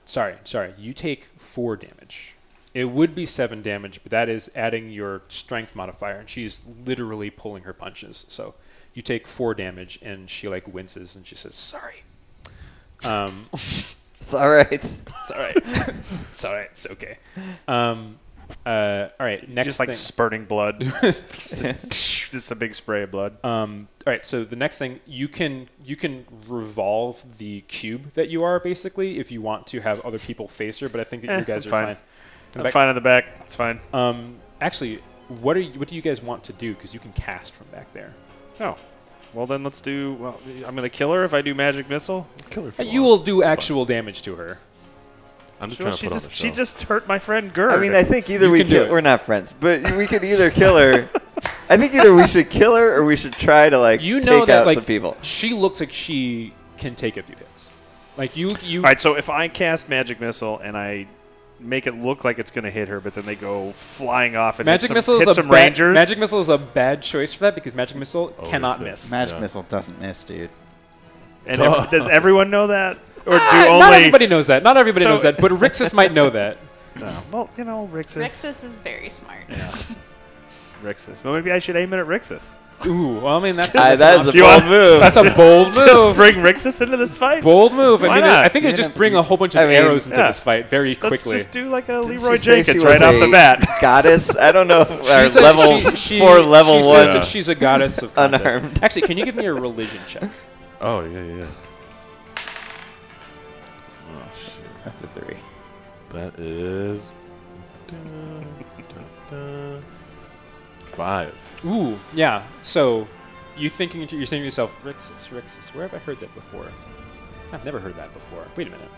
sorry. You take 4 damage. It would be 7 damage, but that is adding your strength modifier, and she's literally pulling her punches. So you take 4 damage, and she like winces, and she says, "Sorry." It's all right. It's all right. It's all right. It's okay. All right. Next Just like thing. spurting blood. Just a big spray of blood. All right. So the next thing, you can revolve the cube that you are basically if you want to have other people face her. But I think that you guys are fine. I'm fine in the back. It's fine. Actually, what do you guys want to do? Because you can cast from back there. Oh. Well, then let's do... Well, I'm going to kill her if I do magic missile. Kill her if you You want. will do actual damage to her. I'm just Well, trying to put on the she show. just hurt my friend Gerd. I mean, I think either You we can do kill, it. we're not friends, but we could either kill her. I think either we should kill her or we should try to like You know take that out like some people. she looks like she can take a few hits. Like you. All right, so if I cast magic missile and I make it look like it's going to hit her, but then they go flying off and Magic hit missile some, is hit a some bad, rangers. Magic missile is a bad choice for that because magic missile Oh, cannot is it? miss. Magic Yeah. missile doesn't miss, dude. And does everyone know that? Or do Not only... everybody knows that. Not everybody So- knows that, but Rixus might know that. No. Well, you know, Rixus. Rixus is very smart. Yeah. Rixus. Well, maybe I should aim it at Rixus. Ooh, well, I mean that's That is a Do you bold want- move. that's a bold Just move. bring Rixus into this fight? Bold move. I Why mean, not? I think it just bring a whole bunch of I mean, arrows into yeah. this fight very Let's quickly. just do like a Didn't Leroy she say Jenkins she right was off the a bat. Goddess. I don't know. Our She's a- level she- 4 level she 1. says that she's a goddess of contest. Unarmed. Actually, can you give me a religion check? Oh, yeah. Oh, shit. That's a 3. That is... 5. Ooh, yeah. So you're thinking to yourself, Rixus. Where have I heard that before? I've never heard that before. Wait a minute.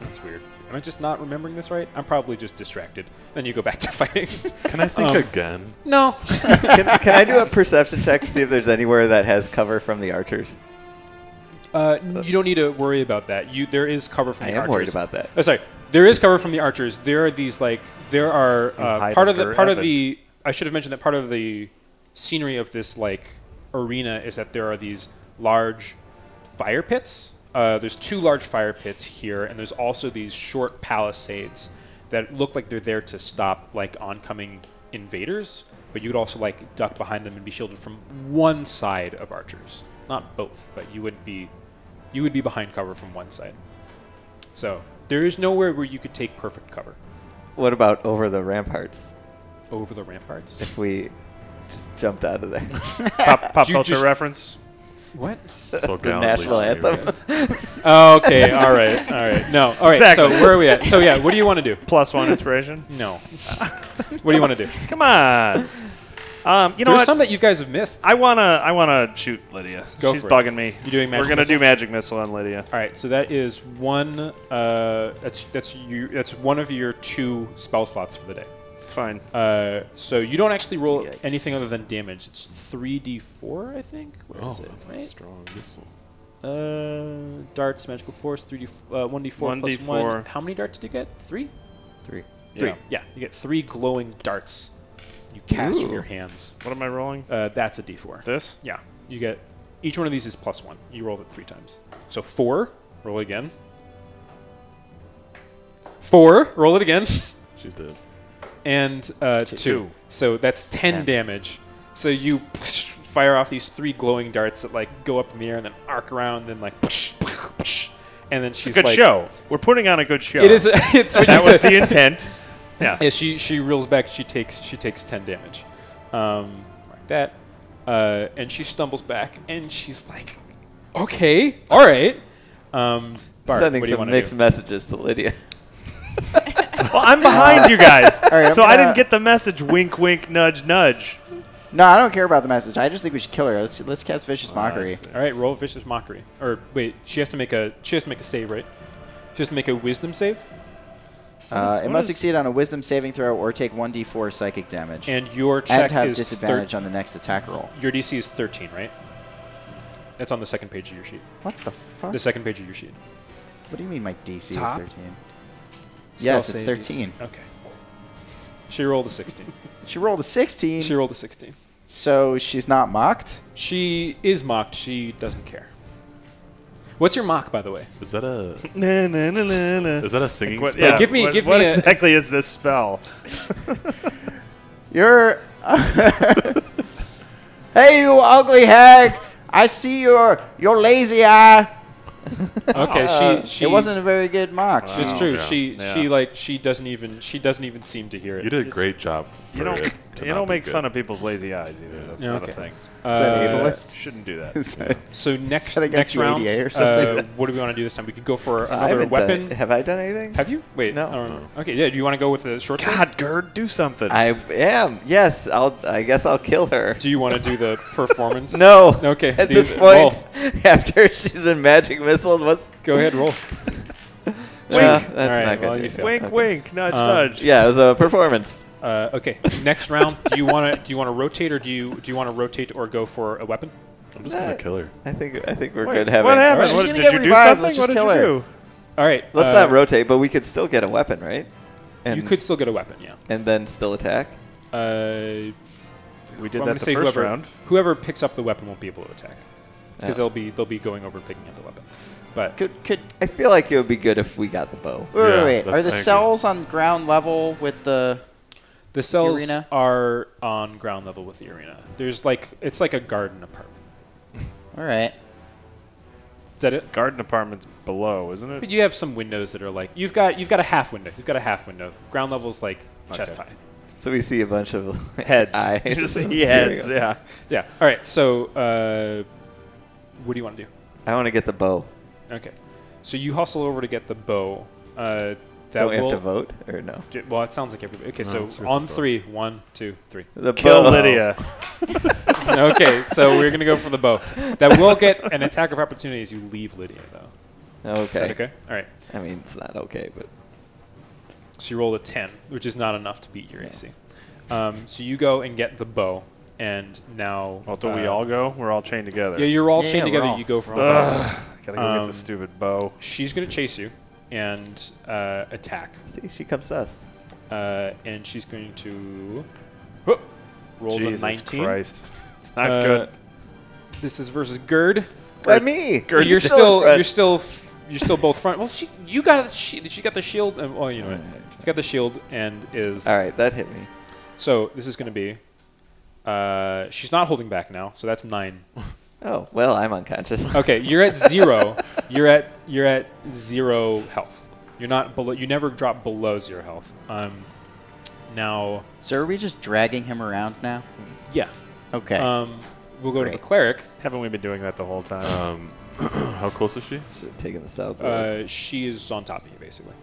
That's weird. Am I just not remembering this right? I'm probably just distracted. Then you go back to fighting. Can I think again? No. Can I do a perception check to see if there's anywhere that has cover from the archers? You don't need to worry about that. There is cover from I the am archers. worried about that. Oh, sorry. There is cover from the archers. There are these there are hide part of under the I should have mentioned that part of the scenery of this arena is that there are these large fire pits. There's 2 large fire pits here, and there's also these short palisades that look like they're there to stop oncoming invaders. But you could also duck behind them and be shielded from one side of archers, not both. But you would be behind cover from one side. So there is nowhere where you could take perfect cover. What about over the ramparts? Over the ramparts? If we just jumped out of there. Pop You culture just- reference. What? So The gallantly national streaming. anthem. Oh, okay. All right. No. All right. Exactly. So where are we at? So yeah, what do you want to do? +1 inspiration. No. What do you want to do? Come on. You know There's what? some that you guys have missed. I wanna shoot Lydia. Go She's for it. bugging me. You doing magic We're gonna missile? do magic missile on Lydia. All right. So that is one. That's one of your 2 spell slots for the day. It's fine. So you don't actually roll Yikes. anything other than damage. It's 3d4, I think. Where is Oh, it? that's a Right? strong missile. Darts, magical force, 1d4 plus 1d4. 1. How many darts do you get? 3? 3. 3. Yeah. Yeah, you get 3 glowing darts. You cast from Ooh. your hands. What am I rolling? That's a d4. This? Yeah, you get each one of these is +1. You roll it 3 times. So 4. Roll again. 4. Roll it again. She's dead. And 2. So that's 10 damage. So you fire off these 3 glowing darts that go up in the air and then arc around and and then she's Good show. We're putting on a good show. It is. It's what you That was said. the intent. Yeah. Yeah, she reels back. She takes 10 damage, like that, and she stumbles back, and she's like, Okay. All right. Bart, Sending what do you some want mixed to do? messages to Lydia. Well, I'm behind you guys, right, so I'm I gonna- didn't get the message. Wink, wink, nudge, nudge. No, I don't care about the message. I just think we should kill her. Let's cast Vicious Mockery. All right. Roll vicious mockery. Or wait, she has to make a save, right? She has to make a wisdom save, It must succeed on a Wisdom saving throw or take 1d4 psychic damage, and your check and have is disadvantage on the next attack roll. Your DC is 13, right? That's on the second page of your sheet. What the fuck? The second page of your sheet. What do you mean my DC Top? is 13? Spell Yes, it's save 13. DC. Okay. She rolled a 16. She rolled a 16, She rolled a 16. so she's not mocked? She is mocked. She doesn't care. What's your mock, by the way? Is that a Na, na, na, na, na. is that a singing What, spell? yeah, give me- what, give what me a- exactly is this spell? You're... Hey, you ugly hag! I see your lazy eye. Okay, she It wasn't a very good mock. It's Wow. true. Yeah. She doesn't even seem to hear it. You did a great job. You for don't it to you not don't be make good. fun of people's lazy eyes either. That's Yeah, not okay. a thing. Is that ableist? Shouldn't do that. Is that- So next that against next round, the ADA or something? what do we want to do this time? We could go for I another haven't weapon. Have I done anything? Have you? Wait, No. I don't know. Okay, yeah. Do you want to go with the short sword? God, Gerd, do something. I am. Yes. I guess I'll kill her. Do you want to do the performance? No. Okay. At do this the- point, roll. after she's been magic missiled, what's? Go ahead, roll. That's All right, not good. well, you failed. wink, Okay. wink, nudge, nudge. Yeah, it was a performance. Okay. Next round. Do you want to rotate or do you want to rotate or go for a weapon? I'm just gonna kill her. I think we're Wait, good having. what happened? She's What, gonna did get you do revived. something? Let's What just did kill you her. do? All right. Let's not rotate, but we could still get a weapon, right? And You could still get a weapon, yeah. and then still attack. We did I'm that gonna the say first round. Whoever picks up the weapon won't be able to attack because Oh. they'll be going over picking up the weapon. But Could I feel like it would be good if we got the bow. wait, Yeah, wait. that's Are the angry. cells on ground level with the? the cells arena? are on ground level with the arena. There's it's like a garden apartment. All right. Is that it? Garden apartment's below, isn't it? But you have some windows that are like you've got a half window. You've got a half window. Ground level's like chest Okay. high. So we see a bunch of Heads. eyes. You just see There we heads, go. yeah. Yeah. All right. So what do you want to do? I want to get the bow. Okay. So you hustle over to get the bow. That Don't we have will. to vote or no? Well, it sounds like everybody. Okay, No, so it's with on the bow. 3, 1, 2, 3. The Kill bow. Lydia. Okay, so we're gonna go for the bow. That will get an attack of opportunity as you leave Lydia, though. Is Okay. that okay? All right. I mean, it's not okay, but So you rolled a 10, which is not enough to beat your AC. So you go and get the bow, and now. Well, do we all go? We're all chained together. Yeah, you're all Yeah, chained we're together. all- You go for the Ugh, gotta go get Um, the stupid bow. bow. She's gonna chase you and attack, see, she comes to us. and she's going to whoop, roll Jesus a 19. Christ. It's not Uh, good. This is versus Gerd. By me. You're You're still front. you're still both front. Well, she got the shield. Oh, you know what? Alright. She got the shield and is All right, that hit me. So this is going to be. She's not holding back now, so that's 9. Oh well, I'm unconscious. Okay, you're at 0. you're at 0 health. You're not below. You never drop below 0 health. Now, So are we just dragging him around now? yeah. Okay. We'll go to the Great. cleric. Haven't we been doing that the whole time? How close is she? Should have taken the south road. She is on top of you, basically.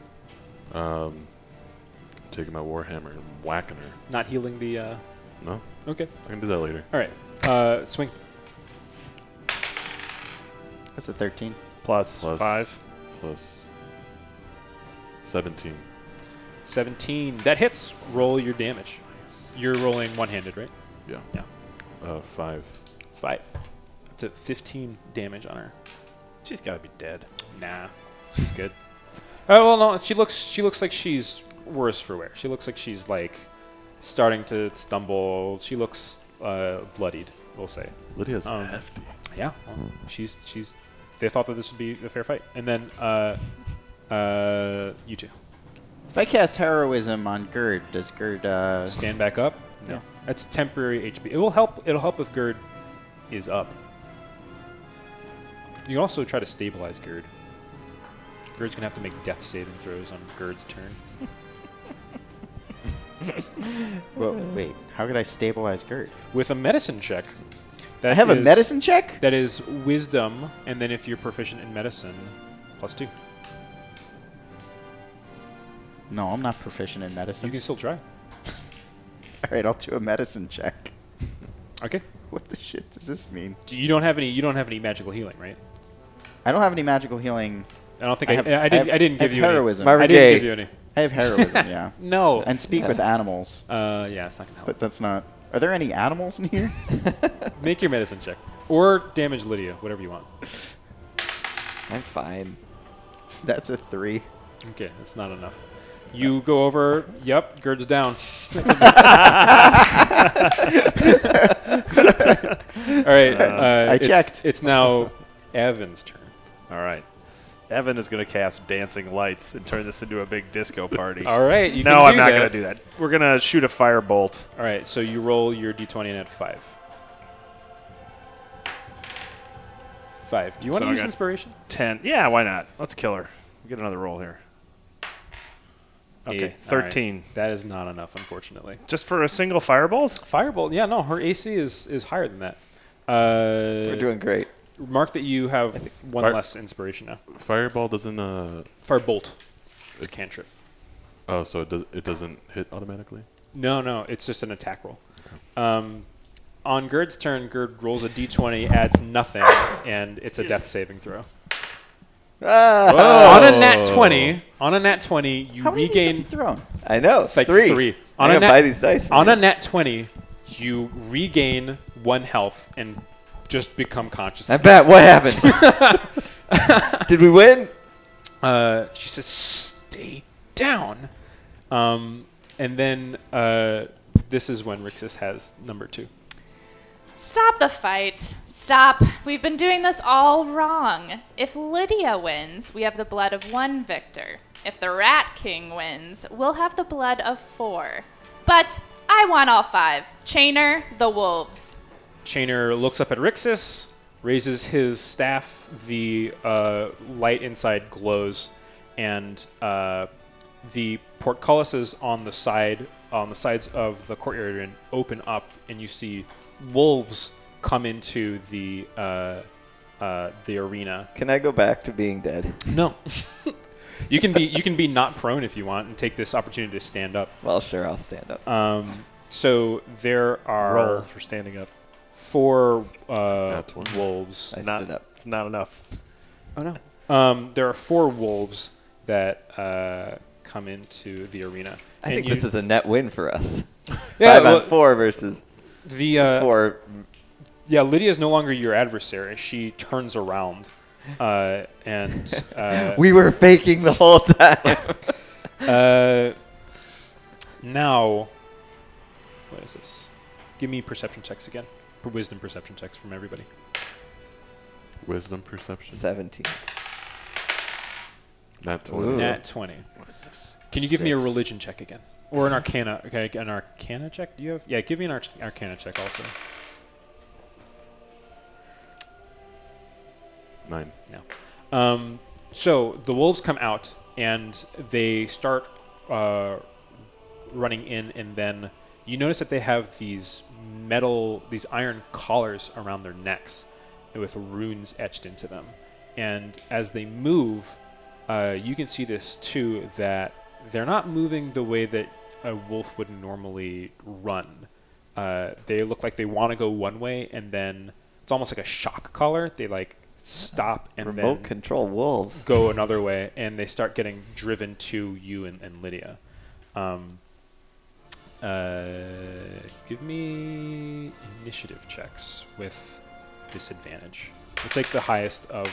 Taking my warhammer and whacking her. Not healing the. No, Okay. I can do that later. All right. Swing. That's a 13. Plus 5. Plus 17. 17. That hits. Roll your damage. You're rolling one-handed, right? Yeah. Yeah. 5. 5. Up to 15 damage on her. She's got to be dead. Nah, she's good. Oh well, no. She looks like she's worse for wear. She looks like she's like starting to stumble. She looks bloodied. We'll say. Lydia's Um, hefty. Yeah. Well, she's. They thought that this would be a fair fight, and then you two If I cast heroism on Gerd, does Gerd? stand back up. No. That's temporary HP. It will help. It'll help if Gerd is up. You can also try to stabilize Gerd. Gerd's gonna have to make death saving throws on Gerd's turn. Well, wait. How could I stabilize Gerd? With a medicine check, That I have a is- medicine check? That is wisdom, and then if you're proficient in medicine, +2. No, I'm not proficient in You medicine. can still try. All right, I'll do a medicine check. Okay. What the shit does this mean? You don't have any magical healing, right? I don't have any magical healing. I don't think I I, have- I, didn't. I didn't I have give you any. heroism. Marvin I didn't Gaye. give you any. I have heroism, yeah. No. And speak with animals, Yeah, it's not gonna help. but that's not. Are there any animals in here? Make your medicine check, or damage Lydia, whatever you want. I'm fine. That's a 3. Okay, that's not enough. You go over. Yep, Gerd's down. All right. I checked. It's now Evan's turn. All right. Evan is going to cast dancing lights and turn this into a big disco party. All right. You No, can I'm do not that. going to do that. We're going to shoot a firebolt. All right. So you roll your d20 and add 5. 5. Do you want So to I use got- inspiration? 10. Yeah, why not? Let's kill her. Get another roll here. Okay, 8. All right. 13. That is not enough, unfortunately. Just for a single firebolt? Firebolt. Yeah, no, her AC is higher than that. We're doing great. Mark that you have one Fire- less inspiration now. Fireball doesn't. Firebolt. It's a cantrip. Oh, so it doesn't hit automatically. No, it's just an attack roll. On Gerd's turn, Gerd rolls a d20, adds nothing, and it's a death saving throw. Ah, On a nat 20, you How many of these have you regain thrown? I know. it's like 3. 3. I'm going to buy these dice for On you. a nat 20, you regain 1 health and just become conscious. I bet. What happened? Did we win? She says, "Stay down." And then this is when Rixus has number 2. Stop the fight. Stop. We've been doing this all wrong. If Lydia wins, we have the blood of 1 victor. If the Rat King wins, we'll have the blood of 4. But I want all 5. Chainer, the wolves. Chainer looks up at Rixus, raises his staff. The light inside glows, and the portcullises on the sides of the courtyard open up, and you see wolves come into the arena. Can I go back to being dead? No, you can be not prone if you want, and take this opportunity to stand up. Well, sure, I'll stand up. So there are Roll for standing up. 4 That's one. wolves. I Not, stood up. it's not enough. Oh no. There are 4 wolves that come into the arena. I think this is a net win for us. Yeah, 5 well, on 4 versus the 4. yeah. Lydia is no longer your adversary. She turns around, and We were faking the whole time. now, what is this? Give me perception checks again. Wisdom perception checks from everybody. Wisdom perception. 17. Not 20. Ooh. Nat 20. What is this? Can you give me a 6. religion check again, or an arcana? Okay, an arcana check. Do you have? Yeah, give me an arcana check also. 9. No. So the wolves come out and they start running in, and then you notice that they have these iron collars around their necks with runes etched into them. And as they move, you can see this too, that they're not moving the way that a wolf would normally run. They look like they want to go one way, and then it's almost like a shock collar. They like stop and Remote then control wolves. go another way, and they start getting driven to you and Lydia. Give me initiative checks with disadvantage. We'll take the highest of.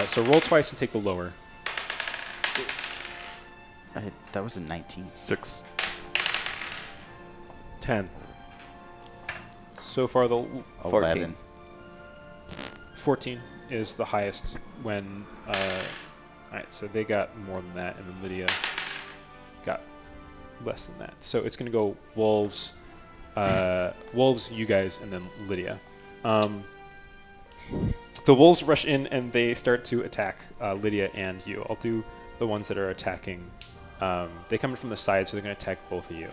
So roll twice and take the lower. That was a 19. 6. 10. So far, the 14. 14 is the highest when. All right, so they got more than that, and then Lydia got less than that. So it's going to go wolves, wolves, you guys, and then Lydia. The wolves rush in and they start to attack Lydia and you. I'll do the ones that are attacking. They come in from the side, so they're going to attack both of you.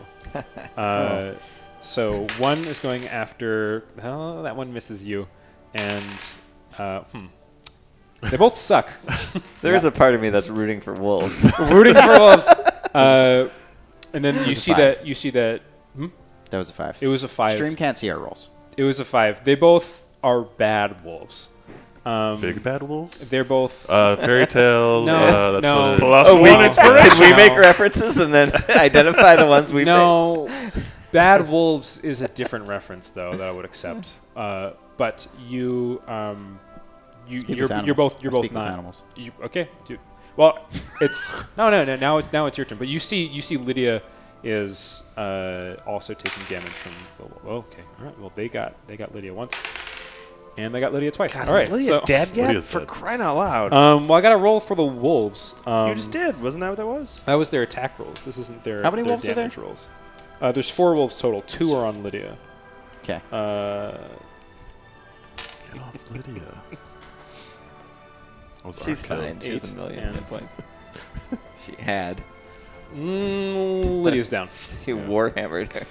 So one is going after. Oh, that one misses you, and they both suck. There is a part of me that's rooting for wolves. Rooting for wolves. And then you a see 5. that. You see that. That was a 5. It was a 5. Stream can't see our rolls. It was a 5. They both are bad wolves. Big bad wolves. They're both. Fairy tale. No, that's no. what it is. Plus Oh, one inspiration. Did we make references and then identify the ones we made? No, bad wolves is a different reference though that I would accept. But you, Speak you're with animals. both I speak with not. animals. Okay. Well, it's no. Now it's your turn. But you see Lydia is also taking damage from. Okay. All right. Well, they got Lydia once. And they got Lydia twice. God, all right. is Lydia So, dead yet? Lydia's For dead. crying out loud. well, I got to roll for the wolves. You just did. Wasn't that what that was? That was their attack rolls. This isn't their. How many their wolves are there? damage rolls. There's 4 wolves total. 2 are on Lydia. Okay. Get off Lydia. She's fine. She has 8 a million and- hit points. She had. Lydia's down. She warhammered her.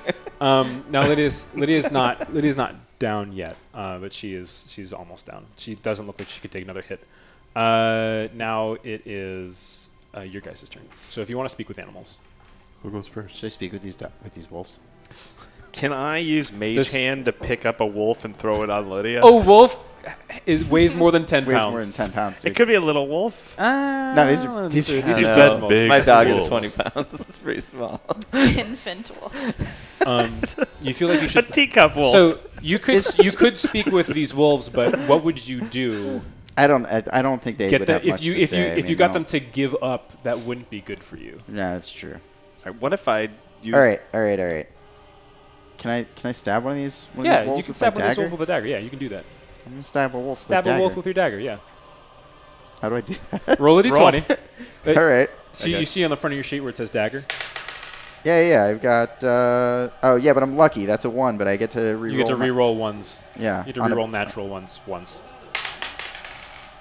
Now Lydia's not down yet, but she's almost down. She doesn't look like she could take another hit. Now it is your guys' turn. So if you want to speak with animals, Who goes first? Should I speak with these wolves? Can I use Mage This- Hand to pick up a wolf and throw it on Lydia? wolf weighs more than 10 Weighs pounds. more than 10 pounds. It Dude. could be a little wolf. No, these are these I are don't fed know. wolves. big My dog is wolves. 20 pounds. It's pretty small. Infant wolf. You feel like you A should. teacup wolf. So you could speak with these wolves, but what would you do? I don't think they would have If much you to if say. you I if you mean, got no. them to give up, that wouldn't be good for you. No, that's true. All right, what if I use... All right. Can I stab one of these? One of Yeah, these wolves you can with stab my one of these dagger? wolves with a dagger. Yeah, you can do that. I'm gonna stab a wolf with Stab a a dagger. wolf with your dagger. Yeah. How do I do that? Roll a d20. All right. So you see on the front of your sheet where it says dagger. Yeah. I've got. Oh yeah, but I'm lucky. That's a 1, but I get to reroll. You get to my- re-roll ones. Yeah. You get to on a- re-roll natural ones once.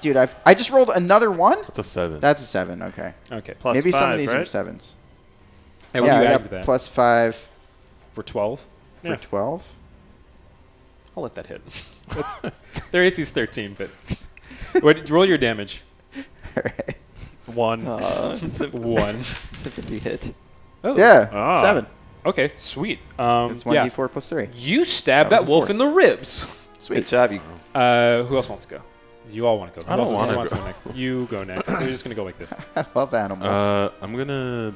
Dude, I just rolled another 1. That's a 7. That's a 7. Okay. Okay. Plus Maybe some of 5, these right? are 7s. Hey, what Yeah, do you I add got to that? plus 5 For 12? Yeah. for 12. I'll let that hit. Their AC's 13, but roll your damage. All right. 1. One. Sympathy hit. Oh. Yeah. Ah. 7. Okay, sweet. It's yeah. 1d4 plus 3. You stabbed That that was a wolf 4. in the ribs. Good Sweet. job. You. Who else wants to go? You all want to go. I don't Who else wanna wants go. go next? You go next. We're just going to go like this. I love animals. I'm gonna.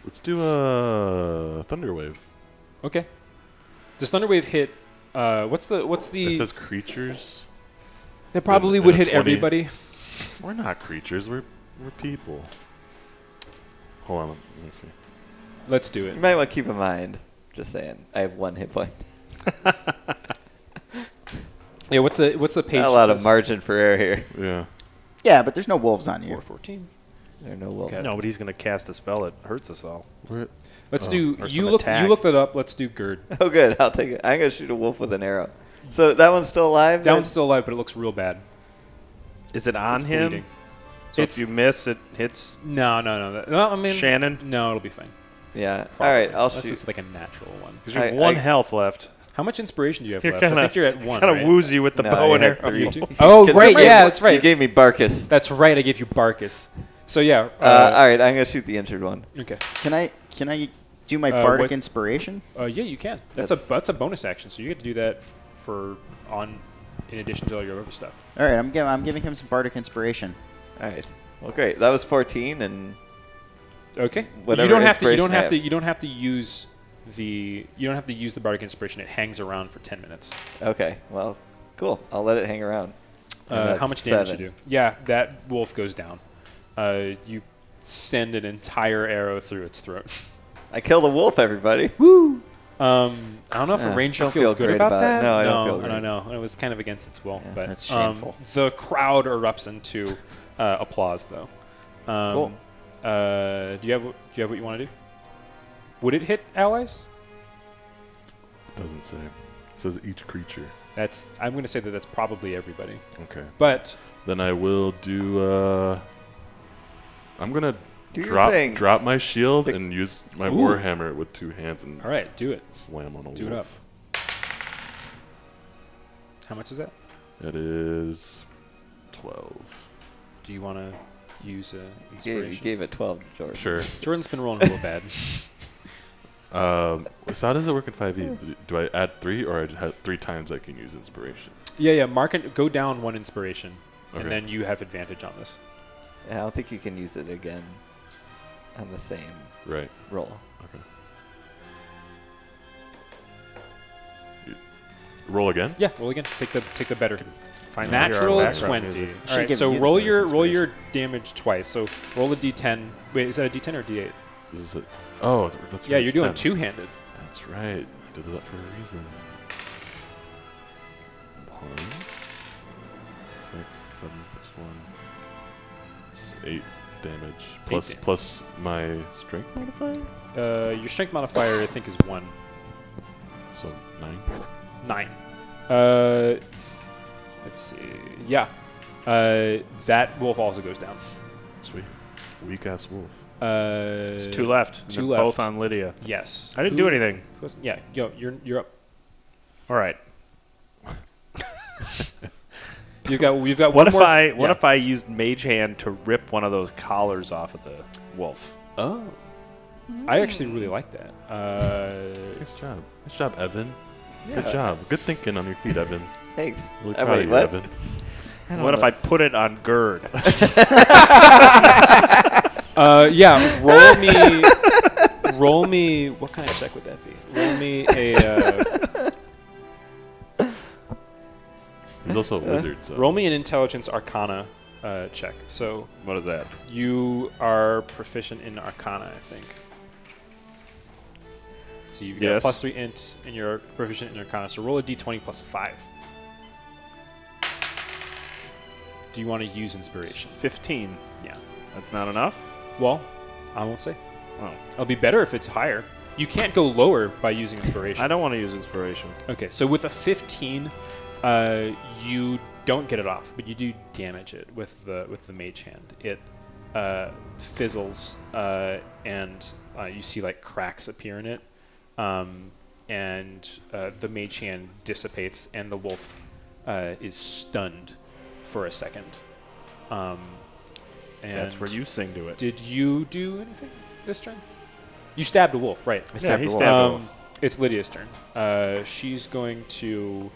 Let's do a Thunderwave. Okay. Does Thunderwave hit? What's the? It says creatures. It probably in would a hit 20. everybody. We're not creatures. We're people. Hold on. Let me see. Let's do it. You might want to keep in mind. Just saying. I have 1 hit point. Yeah. What's the page? Not a that lot of says? margin for error here. Yeah. yeah, but there's no wolves on you. 414. There are no wolves. Okay. No, but he's going to cast a spell that hurts us all. We're, Let's Oh, do. or You some look. attack. You look that up. Let's do Gerd. Oh, good. I'll take it. I'm going to shoot a wolf with an arrow. So that one's still alive? That then? one's still alive, but it looks real bad. Is it on It's him? bleeding. So It's- if you miss, it hits No. Well, I mean, Shannon? No, it'll be fine. Yeah. Probably. All right. I'll Unless shoot. it's like a natural one. because you have I- 1 I- health left. How much inspiration do you have You're left? I kind think you're at 1. of right? woozy with the No, bow I and had arrow. 3. You too? Oh, Because right. you Yeah, made- that's right. You gave me Barkus. That's right. I gave you Barkus. So yeah. All right. I'm going to shoot the injured one. Okay. Can I do my Uh, bardic what- inspiration? Yeah, you can. That's a bonus action. So you get to do that in addition to all your other stuff. All right, I'm giving him some bardic inspiration. All right. Well, great. That was 14, and Okay. Whatever you don't have to. You inspiration don't I have have. to. You don't have to use the. You don't have to use the bardic inspiration. It hangs around for 10 minutes. okay. Well, cool. I'll let it hang around. And How that's much damage 7. you do? Yeah, that wolf goes down. You send an entire arrow through its throat. I killed a wolf, everybody. I don't know if a Yeah, ranger don't feels feel good great about about it. that. No, I don't feel I great. don't know. It was kind of against its will, Yeah, but that's shameful. The crowd erupts into applause, though. Cool. Do you have what you want to do? Would it hit allies? Doesn't say. It says each creature. I'm going to say that's probably everybody. Okay. But Then I will do. I'm gonna Do your thing. Drop my shield and use my Ooh. warhammer with 2 hands and All right, do it. slam on a Do it wolf. up. How much is that? It is 12. Do you want to use You inspiration? gave it 12, George. Sure. Jordan's been rolling a little bad. So how does it work in 5e? Do I add 3 or I have 3 times I can use inspiration? Yeah. Mark it. Go down 1 inspiration, Okay. and then you have advantage on this. I don't think you can use it again on the same Right. roll. Okay. Roll again? Yeah, roll again. Take the better. Find Natural our background 20. music. All right, give so you roll the your inspiration. damage twice. So roll a d10. Wait, is that a d10 or d8? This is it. Oh, that's Yeah, right. you're it's doing 10. two-handed. That's right. I did that for a reason. 1, 6, 7 plus 1. It's 8 damage. damage. Plus my strength modifier? Your strength modifier, I think, is 1. So 9. 9. Let's see. Yeah. That wolf also goes down. Sweet. Weak ass wolf. There's 2 left. and 2 they're left. Both on Lydia. Yes. I didn't do anything. Yeah. You're up. All right. We've got What one if more. what if I used Mage Hand to rip one of those collars off of the wolf? Oh. I actually really like that. Nice job, Evan. Good job. Good thinking on your feet, Evan. Thanks. Really Oh, proud wait, of you, what? Evan. What if I put it on Gerd? Yeah. Roll me. What kind of check would that be? Roll me a. He's also a wizard, so. Roll me an intelligence arcana check. So What is that? you are proficient in arcana, I think. So you've got Yes. plus 3 int, and you're proficient in arcana. So roll a d20 plus 5. Do you want to use inspiration? 15. Yeah. That's not enough? Well, I won't say. Oh. It'll be better if it's higher. You can't go lower by using inspiration. I don't want to use inspiration. Okay, so with a 15, you don't get it off, but you do damage it with the mage hand. It fizzles, and you see like cracks appear in it, and the mage hand dissipates, and the wolf is stunned for a second. And That's where you sing to it. Did you do anything this turn? You stabbed a wolf, right? I stabbed he the wolf. stabbed a wolf. It's Lydia's turn. She's going to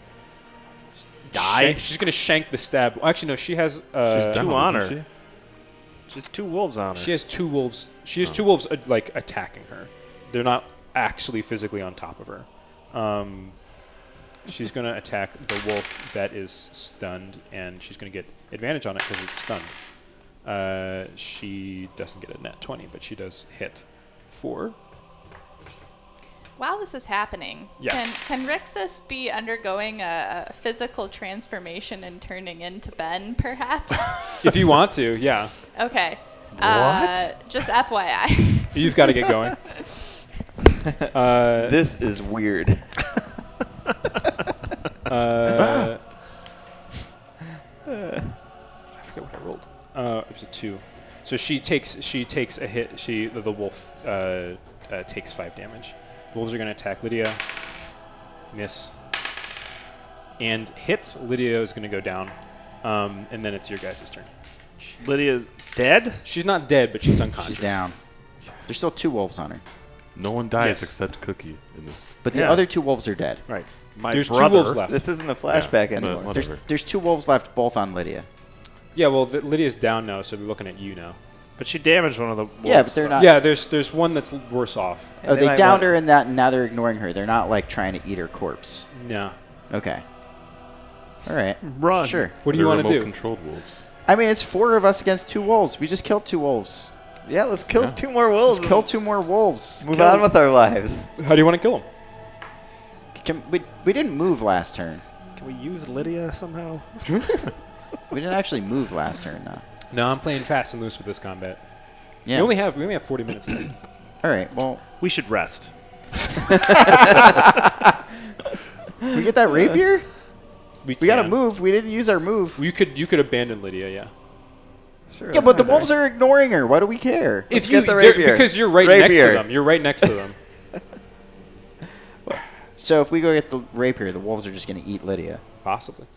Die? She's going to shank the stab. Well, actually, no. She has. She's Down, two on isn't her. Just 2 wolves on her. She has 2 wolves. She has 2 wolves like attacking her. They're not actually physically on top of her. She's going to attack the wolf that is stunned, and she's going to get advantage on it because it's stunned. She doesn't get a net 20, but she does hit 4. While this is happening, Yeah. can Rixus be undergoing a physical transformation and turning into Ben, perhaps? If you want to, yeah. Okay. Just FYI. You've got to get going. This is weird. I forget what I rolled. It was a 2. So she takes a hit. The wolf takes 5 damage. Wolves are going to attack Lydia. Miss. And hit. Lydia is going to go down. And then it's your guys' turn. Lydia's dead? She's not dead, but she's unconscious. She's down. There's still 2 wolves on her. No one dies Yes. except Cookie in this. But the Yeah. other 2 wolves are dead. Right. My There's brother. 2 wolves left. This isn't a flashback Yeah, anymore. but There's, whatever. there's 2 wolves left, both on Lydia. Yeah, well, Lydia's down now, so we're looking at you now. But she damaged one of the wolves. Yeah, but they're not. Yeah, there's one that's worse off. And Oh, they they might downed want- her in that, and now they're ignoring her. They're not like trying to eat her corpse. No. Okay. All right. Run. Sure. What do you They're want to do? remote-controlled wolves. I mean, it's 4 of us against 2 wolves. We just killed 2 wolves. Yeah, let's kill 2 more wolves. Let's kill 2 more wolves. Move on with our lives. How do you want to kill him? We didn't move last turn. Can we use Lydia somehow? We didn't actually move last turn, though. No, I'm playing fast and loose with this combat. Yeah. We only have 40 minutes left. All right. Well, We should rest. we get that rapier. We got to can. move. We didn't use our move. You could abandon Lydia, yeah. Sure. Yeah, let's but the go wolves there. are ignoring her. Why do we care? Let's If you get the you're- rapier. because you're right next to Rapier. them. You're right next to them. So if we go get the rapier, the wolves are just going to eat Lydia. Possibly.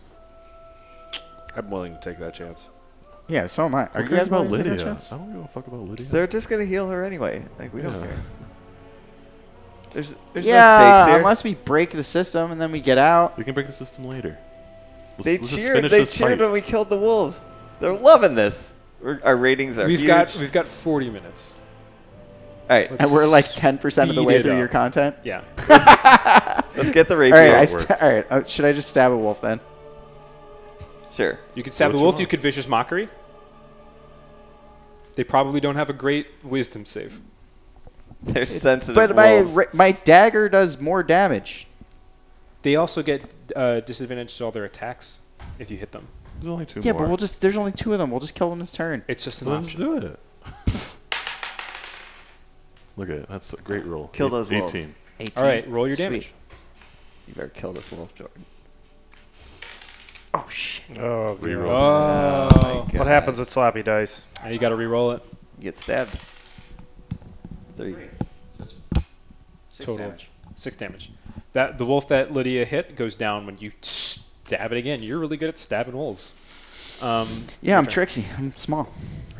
I'm willing to take that chance. Yeah, so am I. Are Who you cares guys about willing to take Lydia? that chance? I don't give a fuck about Lydia. They're just gonna heal her anyway. Like we don't Yeah. care. There's no Yeah, stakes here. unless we break the system and then we get out. We can break the system later. They Let's just cheered. finish They this cheered fight. when we killed the wolves. They're loving this. Our ratings are We've huge. got 40 minutes. All right, And we're like 10% of the Speed way it through up. your content. Yeah. let's get the All rapier. right, it works. all right. Should I just stab a wolf then? Sure. You could stab What the you wolf. want. You could vicious mockery. They probably don't have a great wisdom save. They're sensitive But wolves. my dagger does more damage. They also get disadvantage to all their attacks if you hit them. There's only two Yeah, more. but there's only 2 of them. We'll just kill them this turn. It's just an Let's option. do it. Look at it. That's a great roll. Kill those 18. wolves. 18. All right, roll your Sweet. damage. You better kill this wolf, Jordan. Oh, shit. Oh, Reroll. Oh, What happens with sloppy dice? now you got to re-roll it. You get stabbed. 3. So it's 6 Total damage. 6 damage. That the wolf that Lydia hit goes down when you stab it again. You're really good at stabbing wolves. Yeah, your I'm turn. Trixie. I'm small.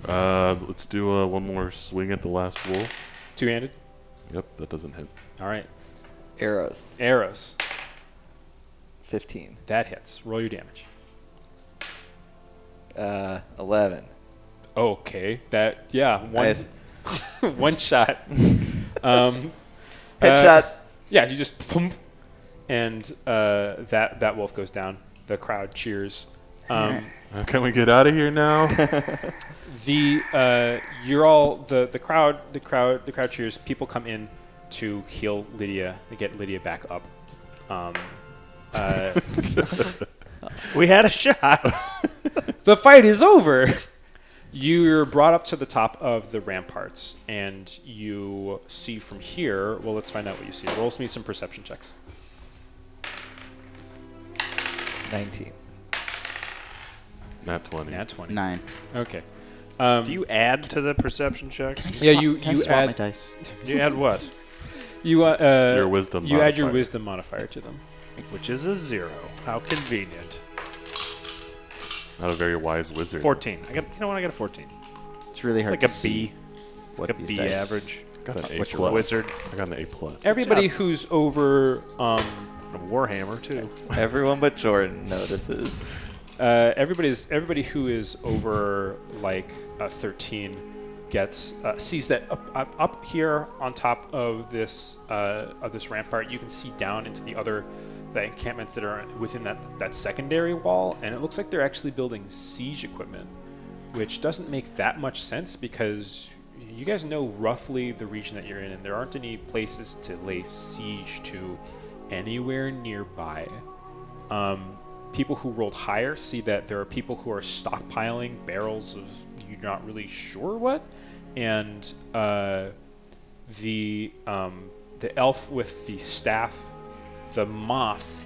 Let's do one more swing at the last wolf. Two-handed. Yep, that doesn't hit. All right. Arrows. Arrows. 15. That hits. Roll your damage. 11. Okay. That one Nice. one shot. Headshot. Yeah, you just thump, and that wolf goes down. The crowd cheers. Can we get out of here now? You're all the crowd cheers. People come in to heal Lydia. They get Lydia back up. We had a shot. The fight is over. You're brought up to the top of the ramparts, and you see from here. Well, let's find out what you see. Roll me some perception checks. 19. Nat 20. Nat 20. 9. Okay. Do you add to the perception checks? Yeah, you Can I swap my add dice? You add what? your wisdom You add your modifier. wisdom modifier to them. Which is a 0. How convenient. Not a very wise wizard. 14. You know what? I got a 14. It's really It's hard like to a see B. what Like a these B dice- average. I got an A What's your plus. wizard? I got an A plus. Everybody job. who's over A Warhammer, too. Everyone but Jordan notices. everybody who is over like 13 gets sees that up here on top of this rampart. You can see down into the encampments that are within that secondary wall, and it looks like they're actually building siege equipment, which doesn't make that much sense because you guys know roughly the region that you're in, and there aren't any places to lay siege to anywhere nearby. People who rolled higher see that there are people who are stockpiling barrels of you're not really sure what, and the elf with the staff, the moth.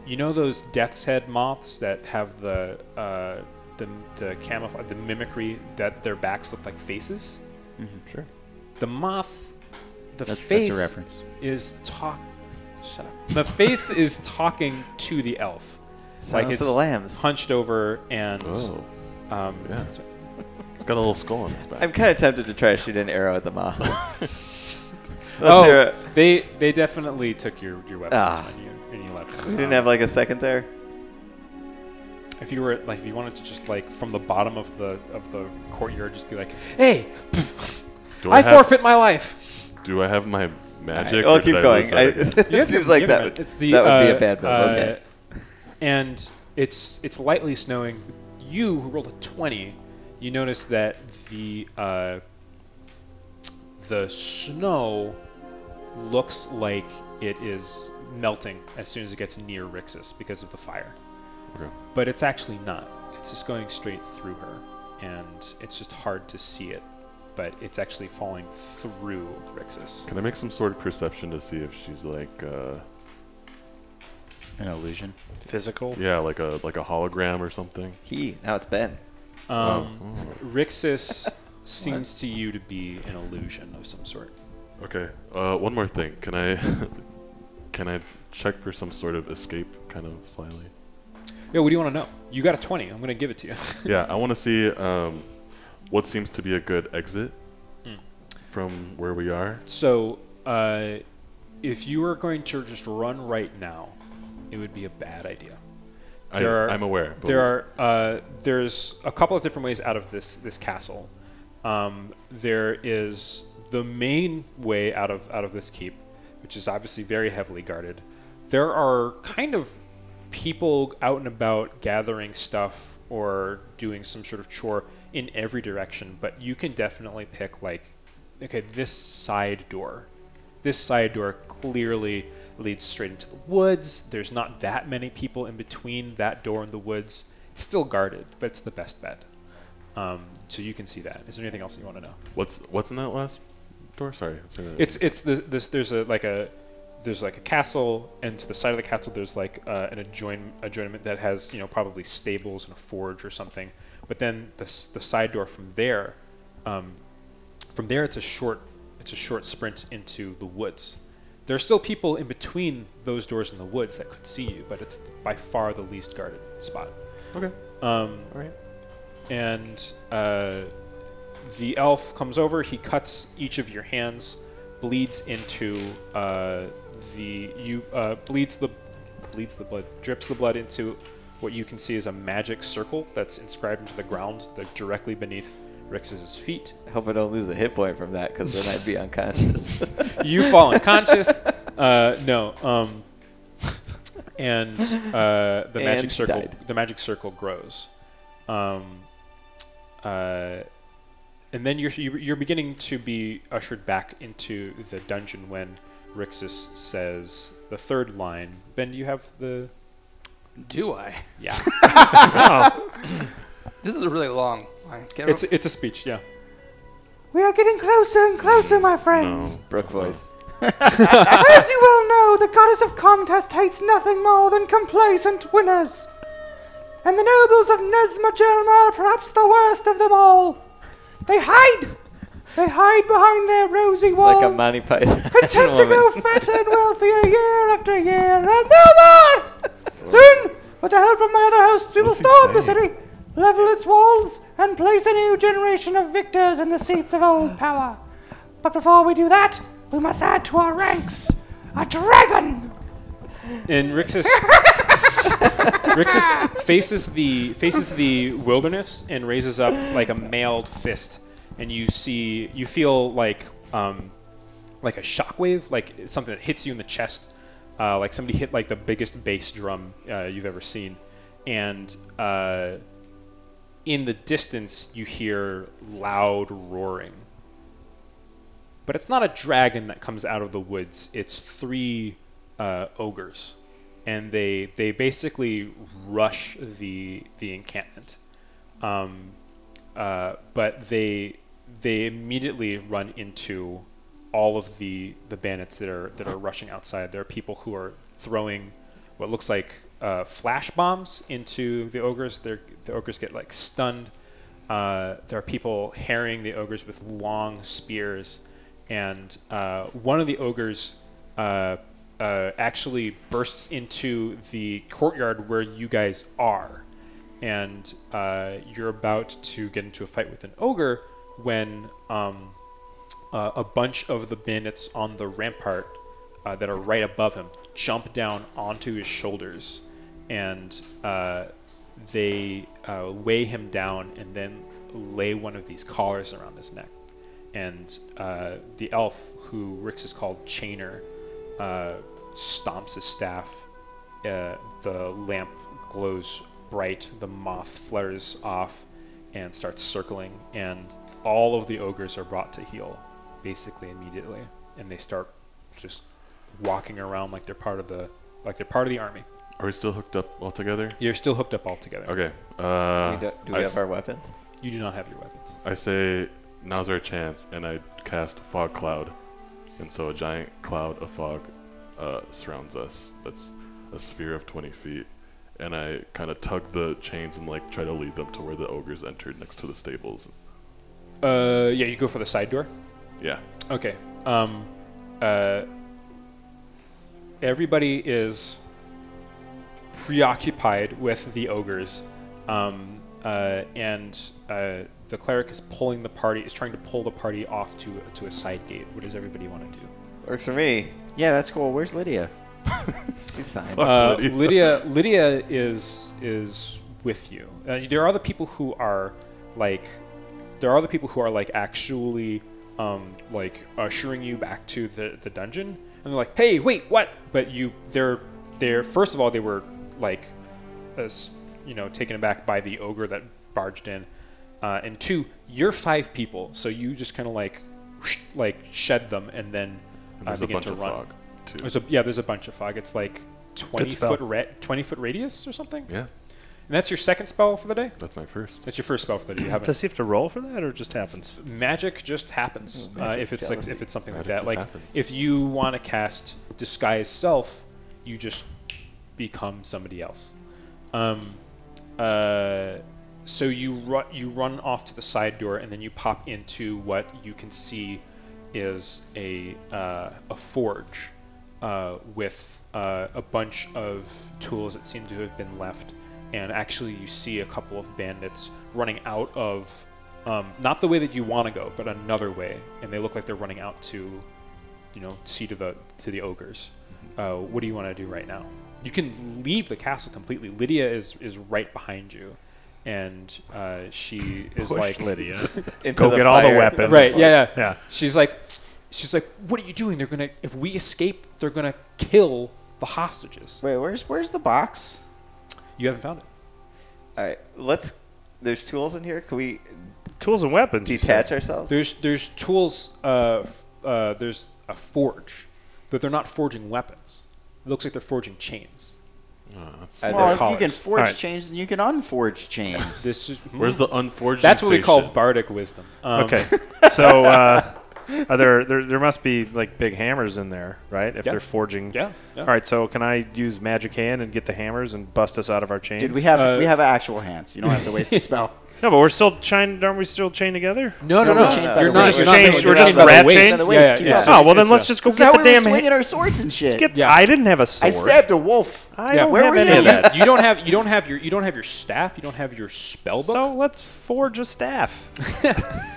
You know those death's head moths that have the camouflage, the mimicry that their backs look like faces. Sure. The moth, That's face a reference. is Shut up. The face is talking to the elf. Sounds it's of the lambs. hunched over and Oh. um, Yeah. It's got a little skull on its back. I'm kind of tempted to try to shoot an arrow at the moth. Let's oh, hear it. they definitely took your weapons Ah. when you left. We didn't have like a second there. If you wanted to just like from the bottom of the courtyard, just be like, "Hey, I forfeit my life." Do I have my magic? I'll or keep did I going. lose that again? It seems like that would It's be a bad move. Okay. And it's lightly snowing. You who rolled a 20, you notice that the snow looks like it is melting as soon as it gets near Rixus because of the fire. Okay. But it's actually not. It's just going straight through her, and it's just hard to see it. But it's actually falling through Rixus. Can I make some sort of perception to see if she's like, An illusion. Physical. yeah, like a hologram or something? Now it's Ben. Rixus seems to you to be an illusion of some sort. Okay. One more thing. Can I can I check for some sort of escape, kind of slyly? Yeah, what do you want to know? You got a 20. I'm going to give it to you. Yeah, I want to see what seems to be a good exit from where we are. So, if you were going to just run right now, it would be a bad idea. I'm aware. But There's a couple of different ways out of this castle. There is the main way out of this keep, which is obviously very heavily guarded. There are kind of people out and about gathering stuff or doing some sort of chore in every direction, but you can definitely pick this side door. This side door clearly leads straight into the woods. There's not that many people in between that door and the woods. It's still guarded, but it's the best bet. So you can see that. Is there anything else you want to know? What's in that last door? Sorry. There's like a castle, and to the side of the castle there's like an adjoinement that has probably stables and a forge or something. But then the side door from there it's a short sprint into the woods. There are still people in between those doors in the woods that could see you, but it's by far the least guarded spot. Okay. All right. And the elf comes over. He cuts each of your hands, bleeds into bleeds the blood, drips the blood into what you can see is a magic circle that's inscribed into the ground directly beneath Rix's feet. I hope I don't lose a hit point from that, because then I'd be unconscious. You fall unconscious. No. And the magic circle. Died. The magic circle grows. And then you're beginning to be ushered back into the dungeon when Rixus says the third line. Ben, do you have the? Do I? Yeah. This is a really long line. It's a speech. Yeah. We are getting closer and closer, my friends. No. Brook voice. As you well know, the goddess of contest hates nothing more than complacent winners. And the nobles of Nesma are perhaps the worst of them all. They hide behind their rosy walls. Like a Monty Python. Content to grow fatter and wealthier year after year, and no more! Soon, with the help of my other hosts, we will What's he storm the saying? city, level its walls, and place a new generation of victors in the seats of old power. But before we do that, we must add to our ranks a dragon! And Rixus faces the wilderness and raises up like a mailed fist, and you feel like a shockwave, like something that hits you in the chest, like somebody hit like the biggest bass drum you've ever seen, and in the distance you hear loud roaring. But it's not a dragon that comes out of the woods. It's three ogres, and they basically rush the encampment. But they immediately run into all of the bandits that are rushing outside. There are people who are throwing what looks like flash bombs into the ogres. The ogres get like stunned. There are people harrying the ogres with long spears, and one of the ogres actually bursts into the courtyard where you guys are, and you're about to get into a fight with an ogre when a bunch of the bandits on the rampart that are right above him jump down onto his shoulders, and they weigh him down and then lay one of these collars around his neck. And the elf, who Rix is called Chainer, stomps his staff. The lamp glows bright, the moth flares off and starts circling, and all of the ogres are brought to heel basically immediately, and they start just walking around like they're part of the army. Are we still hooked up all together? You're still hooked up all together. Okay. Do we have our weapons? You do not have your weapons. I say now's our chance, and I cast Fog Cloud, and so a giant cloud of fog surrounds us. That's a sphere of 20 feet, and I kind of tug the chains and like try to lead them to where the ogres entered next to the stables. Yeah, you go for the side door. Yeah. Okay. Everybody is preoccupied with the ogres, and the cleric is trying to pull the party off to a side gate. What does everybody want to do? Works for me. Yeah, that's cool. Where's Lydia? She's fine. Lydia is with you. There are other people who are like actually like ushering you back to the dungeon, and they're like, "Hey, wait, what?" But they're first of all, they were like, taken aback by the ogre that barged in, and two, you're 5 people, so you just kind of like shed them and then begin to run. Fog too. There's a bunch of fog. It's like 20 foot radius or something. Yeah. And that's your second spell for the day? That's my first. That's your first spell for the day. You haven't. Does he have to roll for that, or it just happens? Magic just happens. If it's something like that. Like happens. if you want to cast Disguise Self, you just become somebody else. So you run off to the side door, and then you pop into what you can see is a forge with a bunch of tools that seem to have been left. And actually, you see a couple of bandits running out of, not the way that you want to go, but another way. And they look like they're running out to, see to the ogres. What do you want to do right now? You can leave the castle completely. Lydia is right behind you, and she is Push like Lydia. Into Go the get all the fire. weapons. right. Yeah. Yeah. She's like, what are you doing? If we escape, they're gonna kill the hostages. Wait, where's the box? You haven't found it. All right, there's tools in here. Can we Tools and weapons. you detach said. ourselves? There's tools. There's a forge, but they're not forging weapons. It looks like they're forging chains. That's Are Well, there if you can collars? forge Alright. chains, then you can unforge chains. This is Where's the unforged? That's what we call bardic wisdom. Okay. So are there must be like big hammers in there, right? If Yeah. they're forging. Yeah. All right. So can I use magic hand and get the hammers and bust us out of our chains? Dude, we have actual hands. You don't have to waste the spell. No, but we're still chained. Aren't we still chained together? No. we're chained by You're the not. waist. You're We're not. chained- You're we're chained just by the rat waist. chained? By the waist, keep Yeah. up. Oh well, then let's a- just go That's get how the we were damn. swinging our swords and shit. Yeah. I didn't have a sword. I stabbed a wolf. I Yeah. don't Where have were any you? of that. You don't have your staff. You don't have your spell book. So let's forge a staff.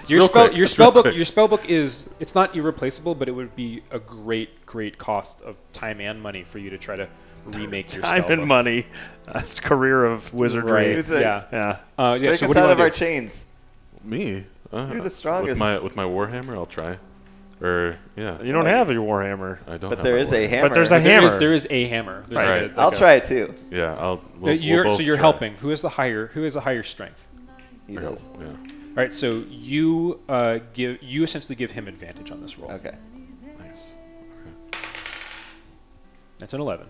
Your Real spell quick, your just spell real book quick. your spell book is it's not irreplaceable, but it would be a great cost of time and money for you to try to remake your Time spell and book. money. That's career of wizardry. Who's it? Yeah. Yeah. Yeah. Break So us what do you out want of our to do? chains. Me. You're the strongest. With my warhammer, I'll try. Or yeah. You don't have your warhammer. I don't. But have there my is a warhammer. hammer. But there's a There is- hammer. there is a hammer. There's Right. like a- I'll like a- try it too. Yeah. We'll You're both so you're try. helping. Who has the higher strength? He I does. help, yeah. All right. So you essentially give him advantage on this roll. Okay. Nice. That's an 11.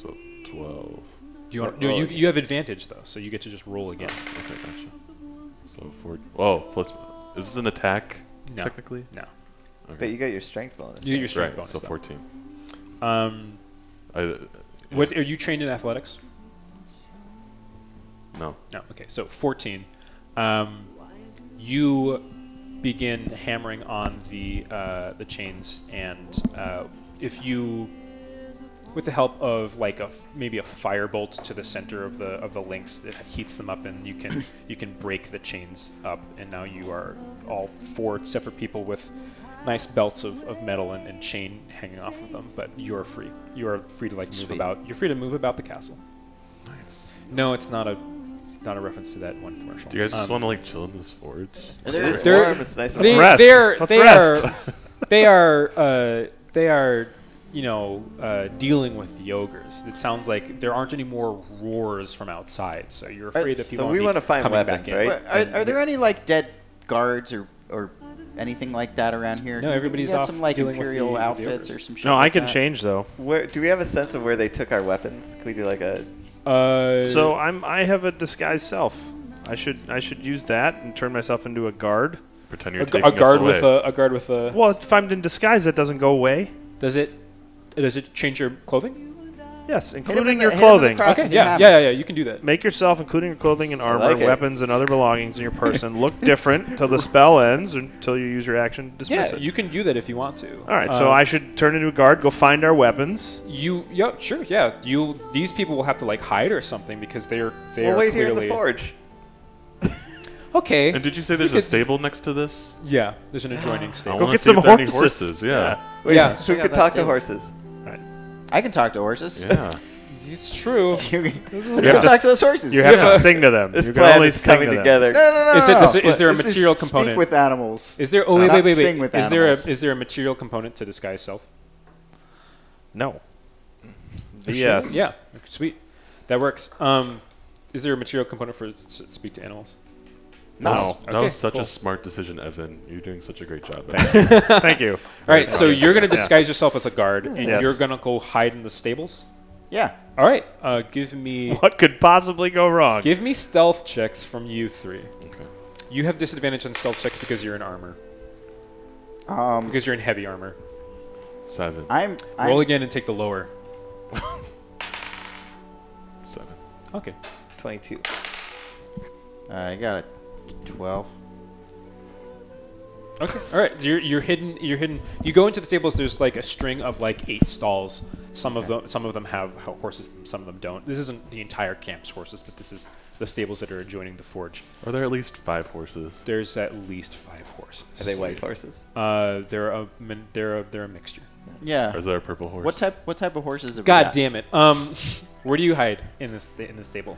So 12. You have advantage though, so you get to just roll again. Okay, gotcha. So 4. Oh, plus. Is this an attack? No. Technically. No. But you got your strength bonus. Your right? strength Right. bonus. So though. 14. Um, I. what are you trained in athletics? No. No. Okay. So 14. You begin hammering on the chains, and if you, with the help of like maybe a firebolt to the center of the links, it heats them up, and you can break the chains up, and now you are all 4 separate people with nice belts of metal and chain hanging off of them. But you're free. You are free to like move Sweet. about. You're free to move about the castle. Nice. No, it's not a reference to that one commercial. Do you guys just want to like chill in this forge? It is They're- warm. It's nice. and They, warm. rest. they're, Let's they rest. are dealing with the ogres. It sounds like there aren't any more roars from outside, so you're afraid that people So we want want to find coming weapons, back in. right? Wait, are there any like dead guards or anything like that around here? No, everybody's You got off some like dealing with imperial the outfits ogres. or some shit. No, I like can that? change though. Where do we have a sense of where they took our weapons? Can we do like a? So I have a disguised self. I should use that and turn myself into a guard. Pretend you're a taking guard us with away. a guard with a. Well, if I'm in disguise, that doesn't go away. Does it change your clothing? Yes, Hit him including in your the- hit him in the clothing. crotch Okay, with your yeah, hammer. yeah. You can do that. Make yourself, including your clothing and armor, like it. weapons, and other belongings in your person, look different until the spell ends, until you use your action to dismiss Yeah, it. you can do that if you want to. All right, so I should turn into a guard, go find our weapons. Yeah, sure, yeah. These people will have to like hide or something because they are We'll wait here in clearly the forge. okay. And did you say there's a Because- stable next to this? Yeah, there's an adjoining I stable. Go wanna get see if some there are any horses. Yeah. Wait, Yeah. who Check out could that talk to stable. horses? I can talk to horses. Yeah. It's true. Let's You go have to talk to those horses. You have Yeah. to sing to them. This You can plan only is sing coming to them. together. No. Is there a This material Speak component? with animals. Is there? Oh Not wait. sing with Is animals. there a material component to disguise self? No. Sure. Yes. Yeah. Sweet. That works. Is there a material component for speak to animals? No. That Okay, was such cool. a smart decision, Evan. You're doing such a great job. Thank you. All right. So you're gonna disguise yourself as a guard, and Yes. you're gonna go hide in the stables. Yeah. All right. Give me What could possibly go wrong? stealth checks from you three. Okay. You have disadvantage on stealth checks because you're in armor. Um, Because you're in heavy armor. 7. Roll again and take the lower. 7. Okay. 22. I got a 12. Okay. All right. You're hidden. You're hidden. You go into the stables. There's like a string of like 8 stalls. Some of them have horses. Some of them don't. This isn't the entire camp's horses, but this is the stables that are adjoining the forge. Are there at least 5 horses? There's at least 5 horses. Are they white horses? They're a mixture. Yeah. Or is there a purple horse? What type of horses have we God got? damn it. Where do you hide in this stable?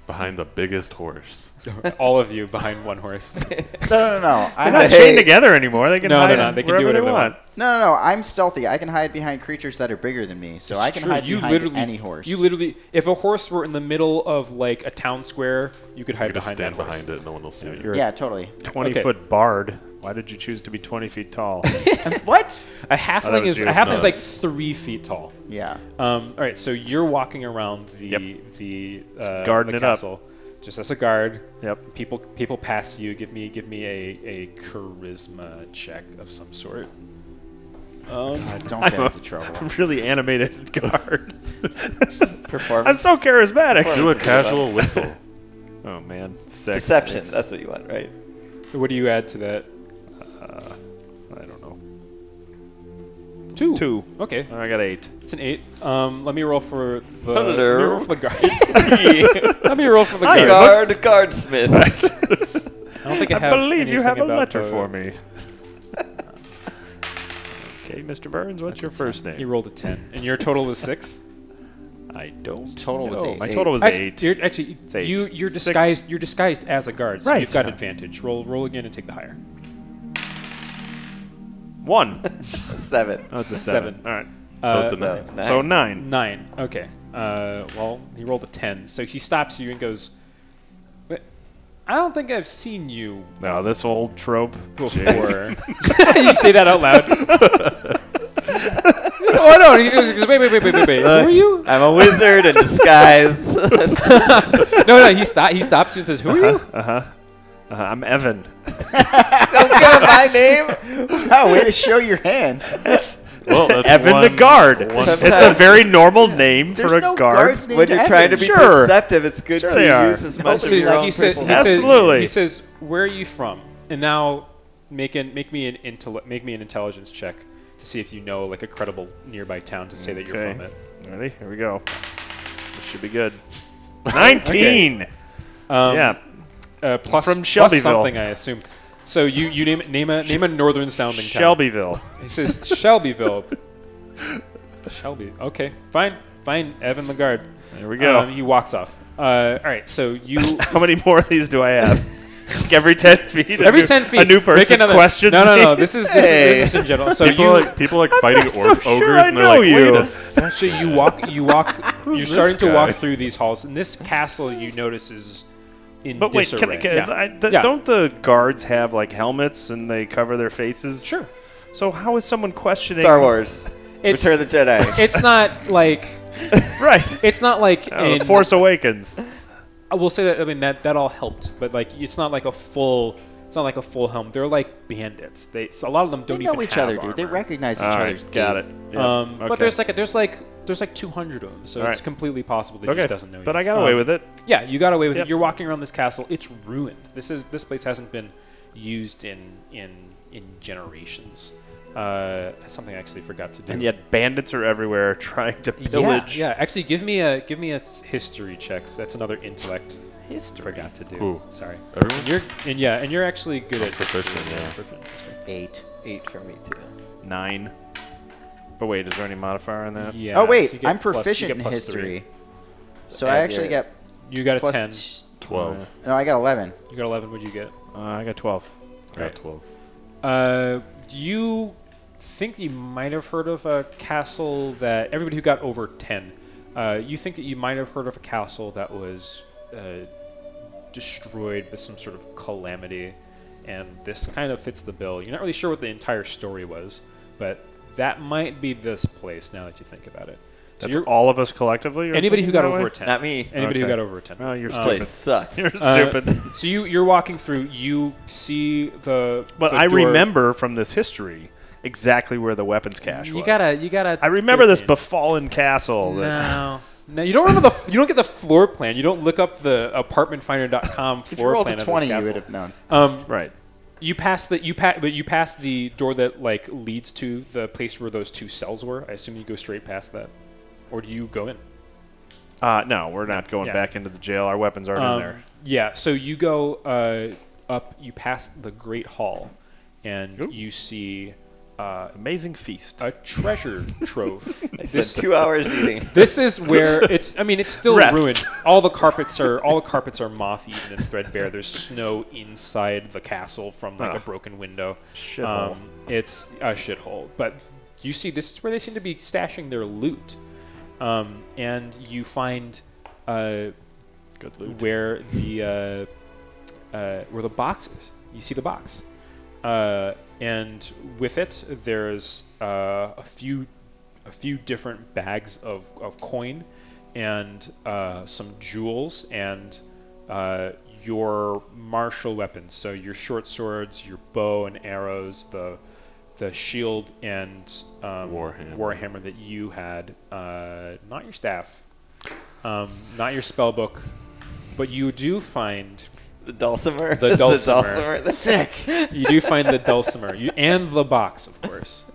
Behind the biggest horse. All of you behind one horse. No. They're not chained together anymore. They can No, hide they're not. They can do wherever whatever they want. No. I'm stealthy. I can hide behind creatures that are bigger than me, so I can True, hide you behind literally- any horse. You literally, if a horse were in the middle of like a town square, you could hide You just behind stand that horse. behind it. No one will see you. You're Yeah, totally. a 20-foot bard. Why did you choose to be 20 feet tall? What? A halfling was is you. is like 3 feet tall. Yeah. All right, so you're walking around the guarding the it up. castle, just as a guard. Yep. People pass you. Give me a charisma check of some sort. Don't get into trouble. I'm really animated guard. Performance. I'm so charismatic. Do a casual whistle. Oh man, 6. Deception. That's what you want, right? What do you add to that? I don't know. 2. 2. Okay, I got 8. it's an 8. Let me roll for the. Hello. Let me roll for the guard. Let me roll for the guard. Guardsmith. I don't think I I have. believe you anything have a about letter the- for me. Okay, Mr. Burns, what's your first name? You rolled a 10, and your total is 6. I don't. Total was know. 8. My total was 8. Actually, It's 8. you're 6. disguised. You're disguised as a guard, so Right. you've got advantage. Roll again and take the higher. 1. 7. Oh, it's a 7. 7. All right. So it's a No, 9. 9. So 9. 9. Okay. Well, he rolled a 10, so he stops you and goes, "But I don't think I've seen you No, this old trope. before." You say that out loud. Oh no! He goes, "Wait! Who are you?" I'm a wizard in disguise. No. He stops you and says, "Who are you?" I'm Evan. Don't give my name. Oh, way to show your hand. Well, that's Evan the guard. It's a very normal name There's for a no guard. guards named When you're Evan. trying to be Sure. deceptive, it's good Sure to they are. use as much of He your own he says, Absolutely. he says, "Where are you from?" And now make me an intelligence check to see if you know like a credible nearby town to say that you're Okay. from it. Ready? Here we go. This should be good. 19. Yeah. Plus From plus Shelbyville. something, I assume. So you name a northern sounding town. Shelbyville. He says Shelbyville. Shelby. Okay, fine. Evan the guard. There we go. He walks off. All right, so you How many more of these do I have? Like every 10 feet? every 10 feet A new make person another, questions No. me? This is in general. So People like fighting not so sure ogres, I and they're know like, you. wait a second. So you walk. You're this starting to guy? walk through these halls, and this castle you notice is in But wait, disarray. can don't the guards have like helmets and they cover their faces? Sure. So how is someone questioning Star Wars. It's Return of the Jedi. it's not like Right. it's not like in The Force Awakens. I will say that that all helped, but like it's not like a full It's not like a full helm. They're like bandits. A lot of them don't They know even each have other, dude. They armor. recognize each All other's right, got gait. it. Yeah. But there's like 200 of them, so All it's right. completely possible that he Okay, just doesn't know. but you. I got away with it. Yeah, you got away with Yep. it. You're walking around this castle. It's ruined. This place hasn't been used in generations. Something I actually forgot to do. And yet bandits are everywhere trying to pillage. Yeah. Actually, give me a history check. That's another intellect. History. Forgot to do. Who? Sorry. Everyone? And you're actually good at proficient, history. yeah. Proficient in history. 8. 8 for me too. 9. But wait, is there any modifier on that? Yeah. Oh so wait, you get I'm plus- you proficient get in plus history, 3. so I add actually your- get You got a plus 10. 12. No, I got 11. You got 11. What'd you get? I got 12. I got 12. Do you think you might have heard of a castle that everybody who got over 10? You think that you might have heard of a castle that was destroyed with some sort of calamity, and this kind of fits the bill. You're not really sure what the entire story was, but that might be this place now that you think about it. So That's all of us collectively? anybody who got thinking that over way? a 10. Not me. Anybody who Okay. got over a 10. Well, you're This stupid. place sucks. You're stupid. So you're walking through. You see the. But the I door. remember from this history exactly where the weapons cache You was. gotta. I remember this 13. befallen castle. That, No, you don't remember you don't get the floor plan. You don't look up the apartmentfinder.com If you floor rolled plan a of 20, this you castle. would have known. right. You pass the door that like leads to the place where those 2 cells were. I assume you go straight past that, or do you go in? No, we're not going Yeah. back into the jail. Our weapons aren't in there. Yeah, so you go up. You pass the Great Hall, and Ooh. you see Amazing feast. a treasure trove. I spent 2 hours eating. This is where it's. I mean, it's still Rest. ruined. All the carpets are moth-eaten and threadbare. There's snow inside the castle from like a broken window. Shithole. It's a shithole. But you see, this is where they seem to be stashing their loot, and you find Good loot. where the box is. You see the box. And with it, there's a few different bags of coin and some jewels and your martial weapons. So your short swords, your bow and arrows, the shield and warhammer that you had. Not your staff, not your spell book, but you do find. The dulcimer. The dulcimer. That's sick. You do find the dulcimer, and the box, of course.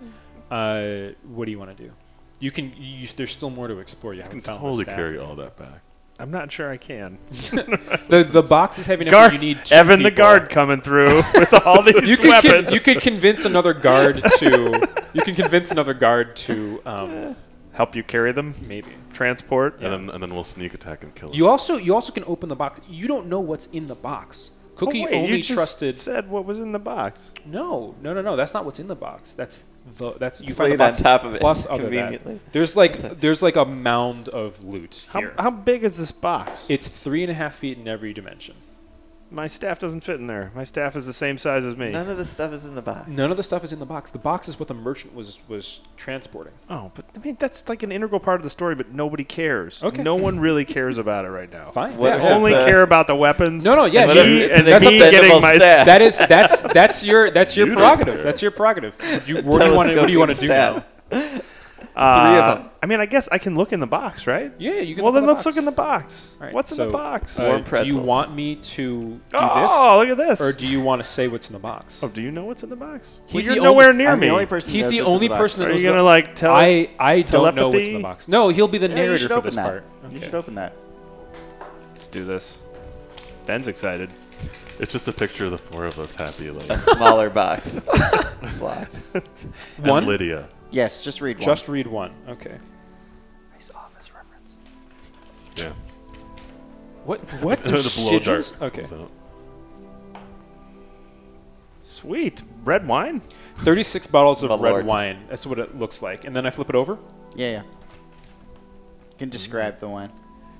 What do you want to do? You can. There's still more to explore. You I haven't can found totally the staff carry yet. all that back. I'm not sure I can. The box is heavy enough Guard, that you need 2 Evan the people. guard coming through with all these You could weapons. you could convince another guard to. You can convince another guard to. help you carry them, Maybe. transport. And then we'll sneak attack and kill him. You also can open the box. You don't know what's in the box. Cookie Oh, wait, only you just trusted. said what was in the box. No. That's not what's in the box. That's you It's find the laid box on top of it, plus other conveniently. that. There's like a mound of loot here. How big is this box? It's 3.5 feet in every dimension. My staff doesn't fit in there. My staff is the same size as me. None of the stuff is in the box. None of the stuff is in the box. The box is what the merchant was transporting. Oh, but I mean that's like an integral part of the story, but nobody cares. Okay. No one really cares about it right now. Fine. What Yeah, if yeah. Only It's a- care about the weapons. No, yeah. and What if me, it's and an me expendable getting my staff? That's your You don't prerogative. care. That's your prerogative. What do you want to do now? Telescoping staff. 3 of them. I mean, I guess I can look in the box, right? Yeah, you can. Well, look then in the let's box. look in the box. All right, What's in so, the box? Warm do you pretzels. want me to do Oh, look at this. this, or do you want to say what's in the box? Oh, do you know what's in the box? He's Well, the you're nowhere near I'm me. the only person. He's who the knows what's in only box. person that Are knows you gonna what- like tell? I don't know what's in telepathy? the box. No, he'll be the Yeah, you narrator should for open this that. part. You Okay. should open that. Let's do this. Ben's excited. It's just a picture of the 4 of us happy, like A smaller box. It's locked. and One. Lydia. Yes, just read one. Just read one. Okay. Nice office reference. Yeah. What the is blow dart. sigils? Okay. So, Sweet red wine. 36 bottles of The red Lord. wine. That's what it looks like. And then I flip it over. Yeah. You can describe the wine.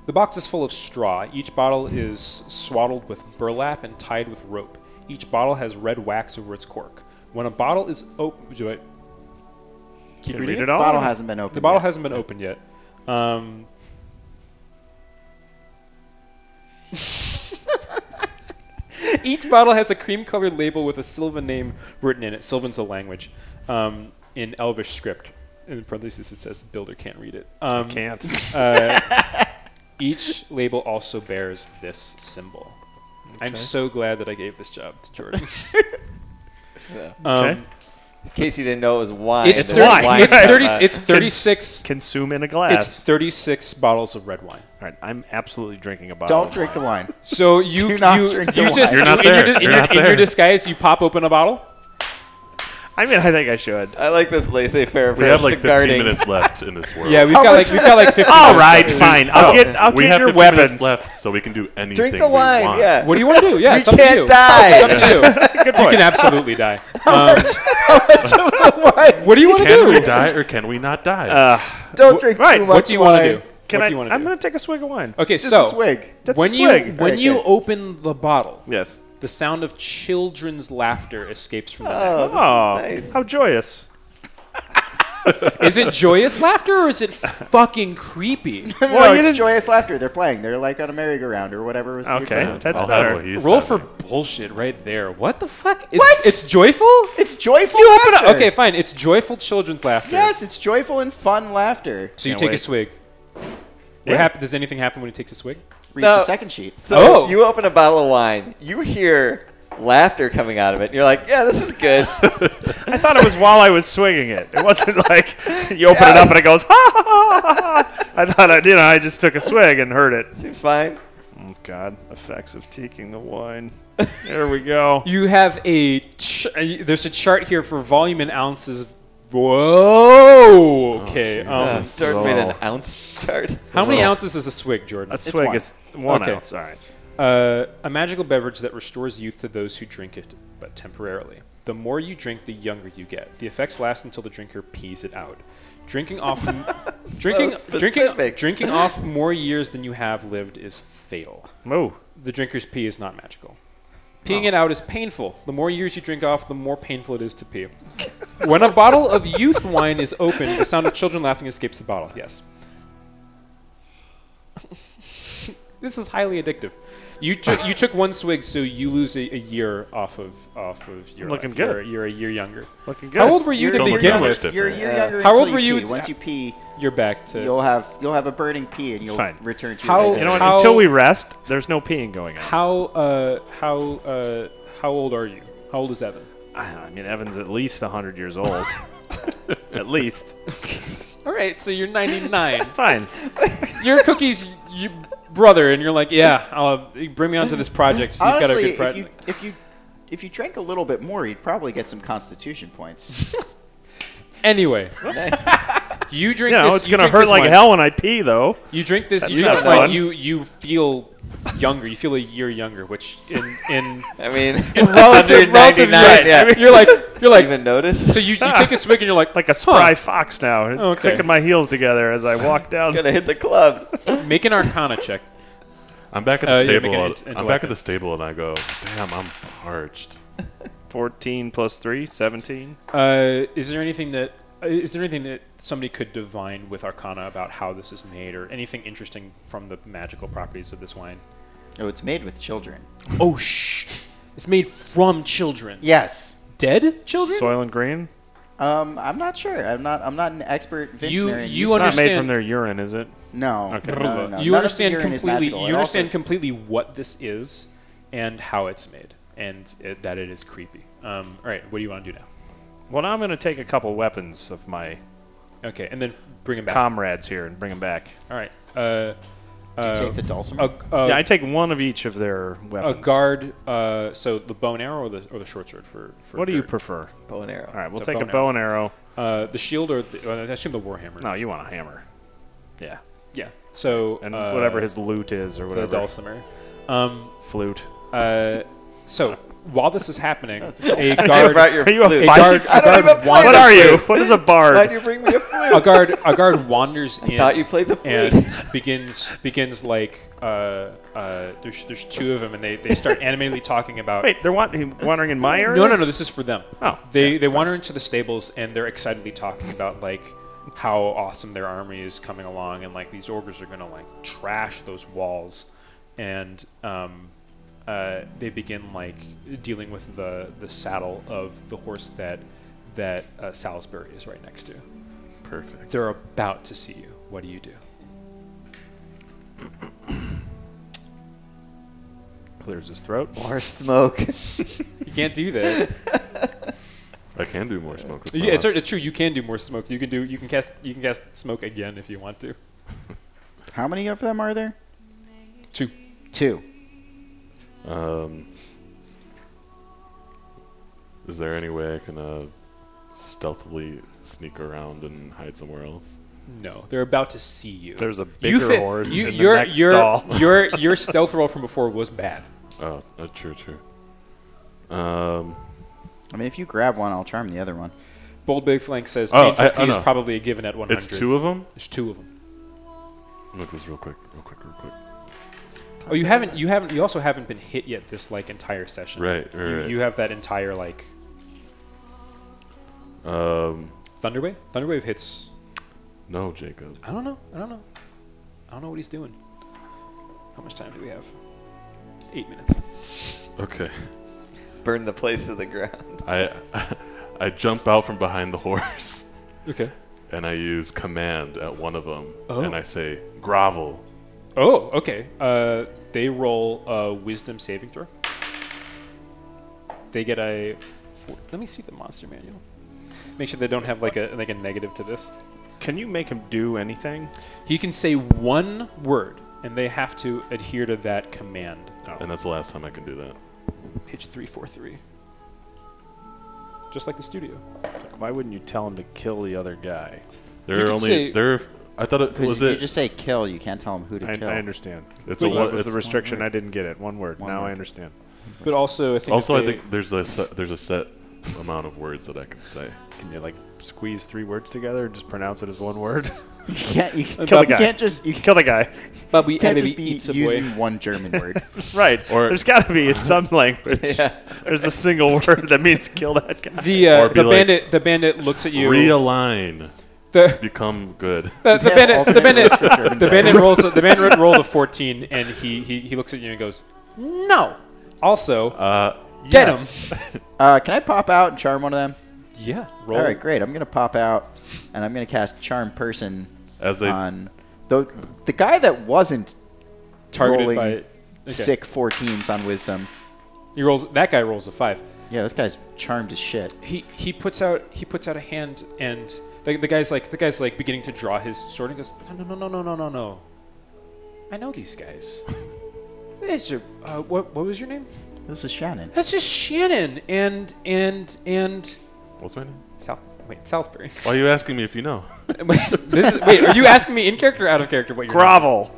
The box is full of straw. Each bottle is swaddled with burlap and tied with rope. Each bottle has red wax over its cork. When a bottle is open, do I keep Can reading read it? it all. Bottle hasn't been opened. The bottle yet. hasn't been opened yet. Each bottle has a cream-colored label with a Sylvan name written in it. Sylvan's a language in Elvish script. In parentheses, it says "Builder can't read it." I can't. Each label also bears this symbol. I'm so glad that I gave this job to Jordan. Okay. In case you didn't know, it was wine. It's There's wine it's stuff 30 on it. it's 36 Consume in a glass. It's 36 bottles of red wine. All right, I'm absolutely drinking a bottle. Don't drink the wine. So you Do not you drink you the just wine. You're not in your there. in You're your, not in your there. disguise you pop open a bottle. I mean, I think I should. I like this laissez-faire We have like approach 15 to guarding. minutes left in this world. Yeah, we've got like 50 All minutes right, left. fine. I'll No, get we have your 15 weapons minutes left, so we can do anything. Drink the we wine, want. yeah. What do you want to do? Yeah, We it's up can't to you. die. It's up to you. Good You point. can absolutely die. What do you want to Can we do? die or can we not die? Don't drink right, too what much What do you want to wine. do? Can What I? do you want to I'm do? going to take a swig of wine. Okay, Just so a swig. That's when a you swig. when Very you good. open the bottle, Yes. the sound of children's laughter escapes from the Oh, Oh, this is nice. how joyous. neck. Is it joyous laughter or is it fucking creepy? No, Well, you it's didn't- joyous laughter. They're playing. They're like on a merry-go-round or whatever was the Okay, equivalent. that's I'll have better. what he's Roll for having. bullshit right there. What the fuck? It's, What? It's joyful? It's joyful You open laughter. up. Okay, fine. It's joyful children's laughter. Yes, it's joyful and fun laughter. So you Can't take a wait. swig. Yeah. Does anything happen when he takes a swig? Read No. the second sheet. So Oh. you open a bottle of wine. You hear laughter coming out of it. And you're like, yeah, this is good. I thought it was while I was swinging it. It wasn't like you open it up and it goes, ha, ha, ha, ha, ha. I thought, I just took a swig and heard it. Seems fine. Oh, God. Effects of taking the wine. There we go. You have there's a chart here for volume in ounces. Whoa. Okay. Jordan made an ounce chart. How many ounces is a swig, Jordan? A swig one. is 1 Okay. ounce. All right. A magical beverage that restores youth to those who drink it, but temporarily. The more you drink, the younger you get. The effects last until the drinker pees it out. Drinking off, specific. drinking off more years than you have lived is fatal. Oh. The drinker's pee is not magical. Peeing it out is painful. The more years you drink off, the more painful it is to pee. When a bottle of youth wine is opened, the sound of children laughing escapes the bottle. Yes. This is highly addictive. You took one swig, so you lose a year off of your Looking life. good. You're a year younger. Looking good. How old were you to Don't look begin that much with? different. You're a year younger How until old were you pee. Once you pee, You're back to you'll have a burning pee and you'll fine. return to How- your You know what? How- Until we rest, there's no peeing going on. how old are you? How old is Evan? I mean, Evan's at least 100 years old. At least. All right, so you're 99. Fine. You're Cookie's brother, and you're like, yeah, bring me onto this project. So you've got a Honestly, good project. if you drank a little bit more, you'd probably get some constitution points. Anyway, you drink You know, this. it's you going to drink hurt this like wine. hell when I pee, though. You drink this. That's You not drink this wine. fun. You feel younger. You feel a year younger, which in I mean, in relative 199, years, yeah. you're like Even notice? so you take a swig and you're like Like a spry fox now. It's Okay. clicking my heels together as I walk down. Gonna hit the club. make an Arcana check. I'm back at the Yeah, stable. make an I'm intellect back at check. the stable, and I go, damn, I'm parched. 14 plus 3, 17. Is there anything that somebody could divine with Arcana about how this is made, or anything interesting from the magical properties of this wine? Oh, it's made with children. Oh it's made from children. Yes. Dead children? Soil and green. I'm not sure. I'm not an expert You veterinarian. you It's not understand made from their urine, is it? No. Okay. No. you None of the understand urine is completely. magical. You And understand also- completely what this is and how it's made, and that it is creepy. All right, what do you want to do now? Well, now I'm going to take a couple weapons of my Okay, and then bring him back. comrades here and bring them back. All right. Did you take the dulcimer? Yeah, I take one of each of their a weapons. guard. So the bow and arrow or the short sword for What do you Gerd? prefer? Bow and arrow. All right, we'll It's a take a bow bow and arrow. The shield or I assume the warhammer. No, you want a hammer. Yeah. Yeah. So And whatever his loot is or the whatever. dulcimer. Flute. So while this is happening, a You guard. brought your Are you a flute. A fight- guard, I don't even play What wanders, are you? What is a Why'd bard? you bring me a flute? a guard wanders in. Thought you played the flute. and begins like there's two of them and they start animatedly talking about. Wait, they're wandering in my area? No, this is for them. Oh, They wander into the stables and they're excitedly talking about like how awesome their army is coming along and like these ogres are gonna like trash those walls and like dealing with the saddle of the horse that Salisbury is right next to. Perfect. They're about to see you. What do you do? Clears his throat. More smoke. You can't do that. I can do more smoke. That's Yeah, my it's true. You can do more smoke. You can cast smoke again if you want to. How many of them are there? 2. 2. Is there any way I can stealthily sneak around and hide somewhere else? No, they're about to see you. There's a You bigger fit- horse you- in the your, next your, stall. your stealth roll from before was bad. Oh, true. I mean, if you grab one, I'll charm the other one. Bold Big Flank says Oh, painful P is no. probably a given at 100. It's 2 of them? There's 2 of them. Look this real quick. Oh, you also haven't been hit yet this like entire session. Right. You have that entire like Thunderwave? Thunderwave hits. No, Jacob. I don't know what he's doing. How much time do we have? 8 minutes. Okay. Burn the place to the ground. I jump out from behind the horse. Okay. And I use command at one of them. Oh. And I say, grovel. Oh, okay. They roll a wisdom saving throw. They get a... Let me see the monster manual. Make sure they don't have like a negative to this. Can you make him do anything? He can say one word, and they have to adhere to that command. Oh. And that's the last time I can do that. Page 343. Just like the studio. Why wouldn't you tell him to kill the other guy? I thought it was If you it. just say kill, you can't tell them who to I kill. understand. It's So a that one. was It's the restriction. word. I didn't get it. One word. One now word. I understand. But also, I think also, if I they- think there's a set amount of words that I can say. Can you like squeeze 3 words together and just pronounce it as one word? You can't. You Kill the guy. can't just. You Kill the guy. But we can't maybe just be eats a using boy. one German word. Right. Or- There's got to be in some language. Yeah. There's a single word that means kill that guy. Or be like, The bandit looks at you. Realign. The Become good. the They have bandit alternate words for German the guys. bandit rolled a 14, and he looks at you and goes, no. Also, get Yeah. him. Can I pop out and charm one of them? Yeah. Roll. All right, great. I'm gonna pop out, and I'm gonna cast Charm Person As they on the guy that wasn't Targeted rolling by. Okay. sick 14s on Wisdom. That guy rolls a 5. Yeah, this guy's charmed as shit. He puts out a hand, and the guy's like beginning to draw his sword and goes, no. I know these guys. This is what was your name? This is Shannon. That's just Shannon and What's my name? Salisbury. Why are you asking me if you know? Wait, are you asking me in character or out of character what your Grovel.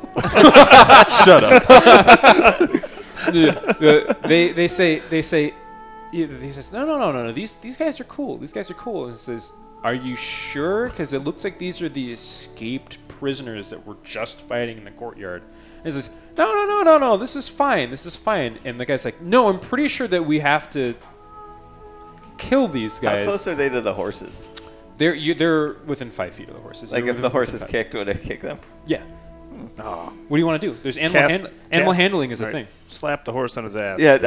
Shut up. They say he says no. These guys are cool. These guys are cool. And he says, are you sure? Because it looks like these are the escaped prisoners that were just fighting in the courtyard. And he says, no. This is fine. And the guy's like, no, I'm pretty sure that we have to kill these How guys. close are they to the horses? They're within 5 feet of the horses. Like You're if the within horses 5. kicked, would I kick them? Yeah. Oh. What do you want to do? There's animal handling is a Right. thing. Slap the horse on his ass. Yeah.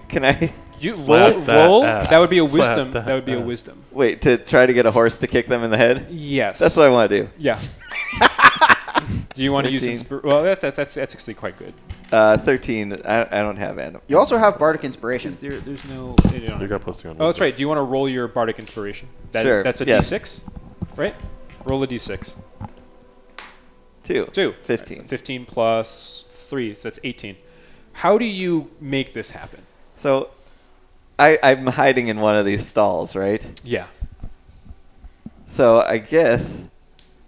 Can I You Slap roll. that ass. That would be a Slap wisdom. that That would be a ass. wisdom. wait to try to get a horse to kick them in the head? Yes. That's what I want to do. Yeah. Do you want to use 13. Well, that's actually quite good. 13. I don't have animal. You also have Bardic Inspiration. There's no. You don't You have- got +2 on Oh, that's wisdom. right. Do you want to roll your bardic inspiration? Sure, That's a yes. D6, right? Roll a D6. 2. 15. Right, so 15 plus 3, so that's 18. How do you make this happen? So I'm hiding in one of these stalls, right? Yeah. So I guess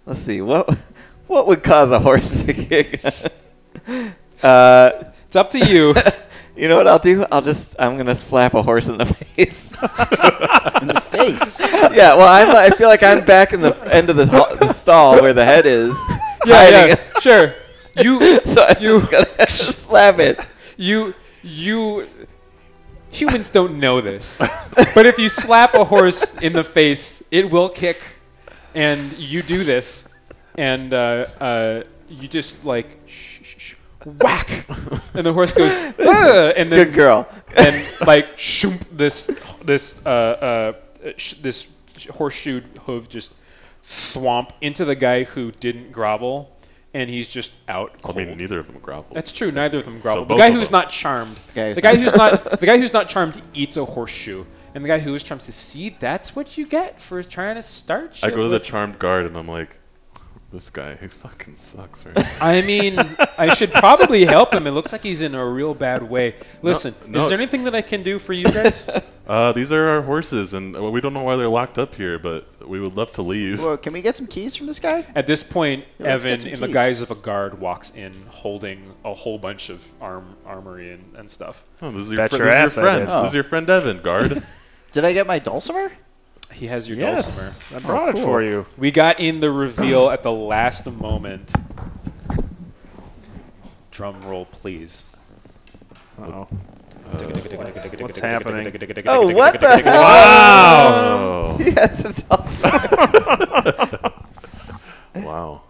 let's see what would cause a horse to kick. It's up to you. You know what I'll do? I'm gonna slap a horse in the face. In the face. Yeah, well I feel like I'm back in the end of the stall where the head is. Yeah, sure. So I'm just gonna slap it. You humans don't know this, but if you slap a horse in the face, it will kick, and you do this, and you just like whack, And the horse goes, "Ah," and then Good girl. and like shoomp, this horseshoed hoof just thwomp into the guy who didn't grovel, and he's just out I cold. mean, neither of them grovel. That's true. Neither of them grovel. The both guy of who's them. not charmed. guy The guy who's not charmed eats a horseshoe, and the guy who is charmed says, "See, that's what you get for trying to start shit." I go to the with-" charmed guard and I'm like, this guy, he fucking sucks, right? I mean, I should probably help him. It looks like he's in a real bad way. Listen, no. is there anything that I can do for you guys? These are our horses, and we don't know why they're locked up here, but we would love to leave. Well, can we get some keys from this guy? At this point, Yeah, let's get Evan, some in the keys. guise of a guard, walks in holding a whole bunch of armory and stuff. Oh, this is your, Bet fri- your this is ass your I friend. did. This is your friend Evan, guard. Did I get my dulcimer? He has your Yes, dulcimer. I brought it cool. for you. We got in the reveal at the last moment. Drum roll, please. Uh-oh. What's happening? Oh, what the hell? Wow! Oh, He has a dulcimer. wow.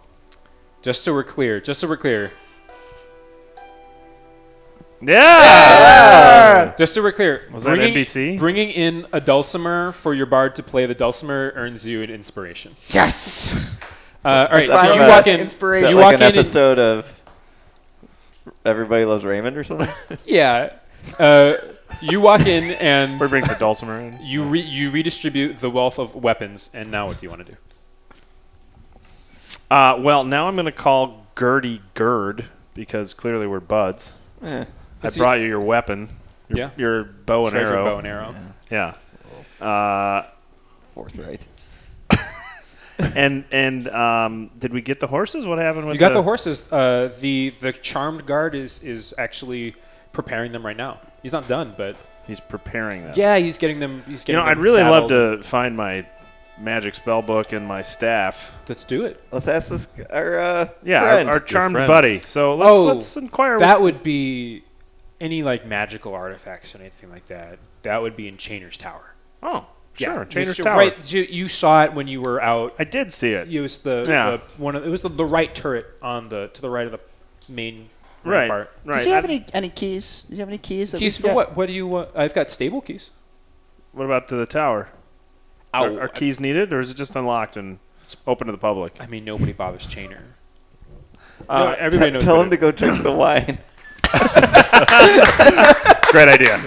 Just so we're clear. Yeah! Just so we're clear. Was that NBC? Bringing in a dulcimer for your bard to play the dulcimer earns you an inspiration. Yes. All right, That's so like you a- walk in. Inspiration. Is You that like walk an in and- episode of Everybody Loves Raymond or something? Yeah. You walk in and Where brings the dulcimer in? you redistribute the wealth of weapons. And now what do you want to do? Well, now I'm going to call Gertie Gerd because clearly we're buds. Eh. I Is he- brought you your weapon. Yeah. Your bow and Treasure arrow. bow and arrow. Yeah. Forthright. And did we get the horses? What happened with You got the horses. The charmed guard is actually preparing them right now. He's not done, but He's preparing them. yeah, he's getting them. He's You getting. know, I'd them really love saddled. to find my magic spell book and my staff. Let's do it. Let's ask this our Yeah, friend. our charmed friend. buddy. So let's inquire. That what's- would be any like magical artifacts or anything like that. That would be in Chainer's Tower. Oh, sure. Yeah, Chainer's just Tower. Right, you saw it when you were out. I did see it. It was Yeah. the right turret on to the right of the main Right. part. Right. Does he have any keys? Does he have any keys? That we Keys can for get? what? What do you want? I've got stable keys. What about to the tower? Ow. Are keys needed, or is it just unlocked and open to the public? I mean, nobody bothers Chainer. Uh, Everybody knows. Tell what him to go drink the wine. Great idea.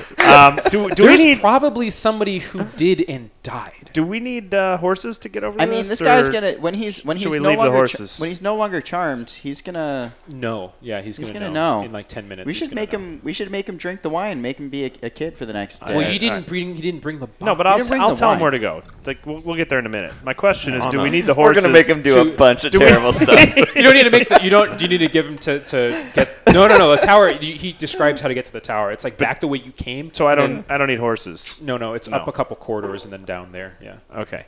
Do we There's need probably somebody who did and died. Do we need horses to get over I this? mean, this guy's or- gonna when he's should we no leave the longer horses? when he's no longer charmed, he's gonna. No, yeah, he's He's gonna gonna know know. in like 10 minutes. We he's should gonna make know. him. We should make him drink the wine. Make him be a kid for the next day. Well, Yeah, he didn't alright. bring. He didn't bring the. No, but box. I'll didn't bring I'll the tell him wine. where to go. Like we'll get there in a minute. My question is, Oh, do no. we need the We're horses? gonna make him do a bunch of do we- terrible stuff. You don't need to make the. You don't. Do you need to give him to get? No. The tower. He describes how to get to the tower. It's like back the way you came. So I and don't need horses. then- No, it's No. up a couple corridors and then down there. Yeah. Okay.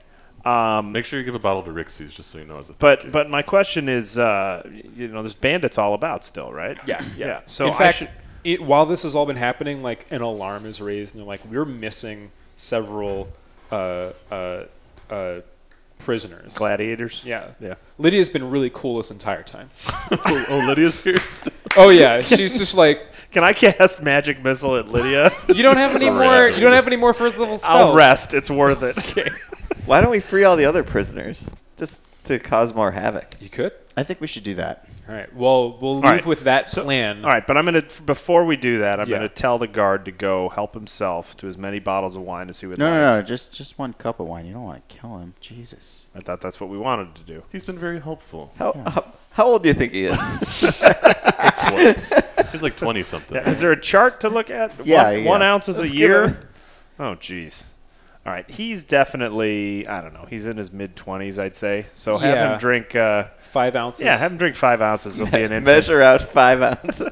Make sure you give a bottle to Rixie's just so you know as a But my question is, there's bandits all about still, right? Yeah. So in I fact, should- while this has all been happening, like an alarm is raised, and they're like, "We're missing several prisoners." gladiators. Yeah. Yeah. Lydia's been really cool this entire time. oh, Lydia's here still. Oh yeah, she's just like, Can I cast magic missile at Lydia? you don't have any more. You don't have any more first level spells. I'll rest. It's worth it. Why don't we free all the other prisoners just to cause more havoc? You could. I think we should do that. All right. Well, we'll leave right. with that plan. All right, but I'm gonna before we do that, I'm Yeah. gonna tell the guard to go help himself to as many bottles of wine as he would like. No. Just one cup of wine. You don't want to kill him. Jesus. I thought that's what we wanted to do. He's been very helpful. How old do you think he is? He's like 20 something. Yeah, is there a chart to look at? Yeah, one yeah. ounce is Let's a give year. him- Oh, jeez. All right, he's definitely I don't know. He's in his mid-20s, I'd say. So have Yeah. him drink. 5 ounces. Yeah, have him drink 5 ounces. He'll be an infant. Measure out 5 ounces.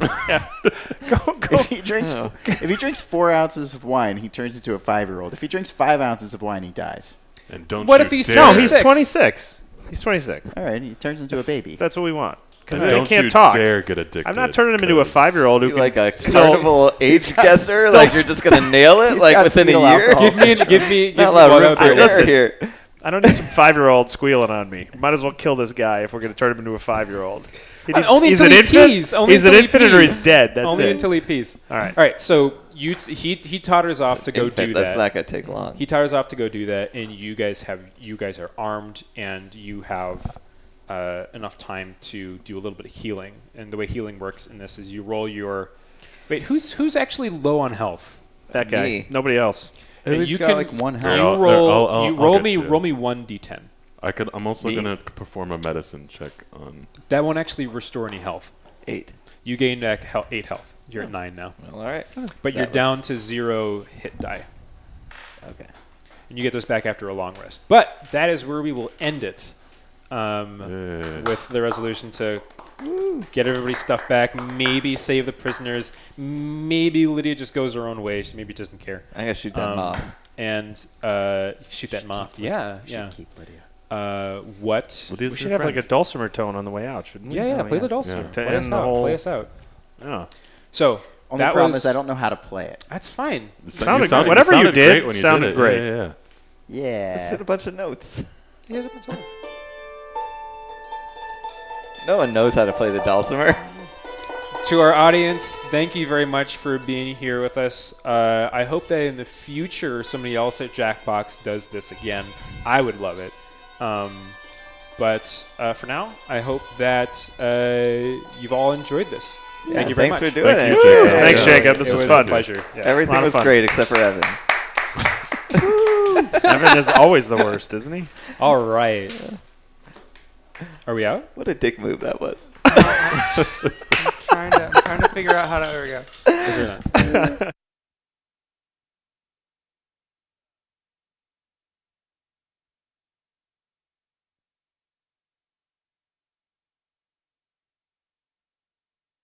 Go. If he drinks 4 ounces of wine, he turns into a 5-year-old. If he drinks 5 ounces of wine, he dies. And don't What you if he's dare, No, 26? he's 26. He's 26. All right, he turns into a baby. That's what we want. Because Don't he can't you talk. dare get addicted. I'm not turning him into a 'cause 5-year-old who You can like a carnival age guesser? Like you're just gonna nail it He's like got within a fetal year? alcohol. Give me Not allowed one room of for your- error listen. here. I don't need some 5-year-old squealing on me. Might as well kill this guy if we're going to turn him into a 5-year-old. Only he's until an he infant? pees. Only He's an until he infant or he's pees. dead. That's Only it. until he pees. All right. All right. So he totters off to go Infant, do that's that. not gonna take long. He totters off to go do that, and you guys are armed, and you have enough time to do a little bit of healing. And the way healing works in this is you roll your. Wait, who's actually low on health? That guy. Me. Nobody else. It's you got can like one you health. I'll- roll I'll you roll get me you. roll me 1d10. I'm also Me? gonna perform a medicine check on. That won't actually restore any health. 8. You gain back 8 health. You're at 9 now, Well, all right. but you're That was- down to 0 hit die, Okay. and you get those back after a long rest. But that is where we will end it. Yeah. With the resolution to get everybody's stuff back, maybe save the prisoners, maybe Lydia just goes her own way. She maybe doesn't care. I gotta shoot that moth. And shoot that moth. Yeah, yeah. Keep Lydia. What? Lydia's We should your have like a friend. dulcimer tone on the way out, shouldn't we? Yeah, yeah. Oh, Play yeah. the dulcimer. Yeah. To Play us end the out. whole- Play us out. Yeah. So Only that problem was, is I don't know how to play it. That's fine. It Sounded sounded- good. Whatever you sounded did great when you sounded did it. great. Yeah, yeah. Yeah. Just hit a bunch of notes. Yeah, that's fine. No one knows how to play the dulcimer. To our audience, thank you very much for being here with us. I hope that in the future somebody else at Jackbox does this again. I would love it. But for now, I hope that you've all enjoyed this. Thank you very Thanks much. for doing Thank it. you, Jacob. Yeah, Thanks, yeah. Jacob. This it was was fun. a pleasure. Yes. Everything Lot of was fun. great except for Evan. Evan is always the worst, isn't he? All right. Are we out? What a dick move that was. I'm trying to figure out how to. There we go. Is there not?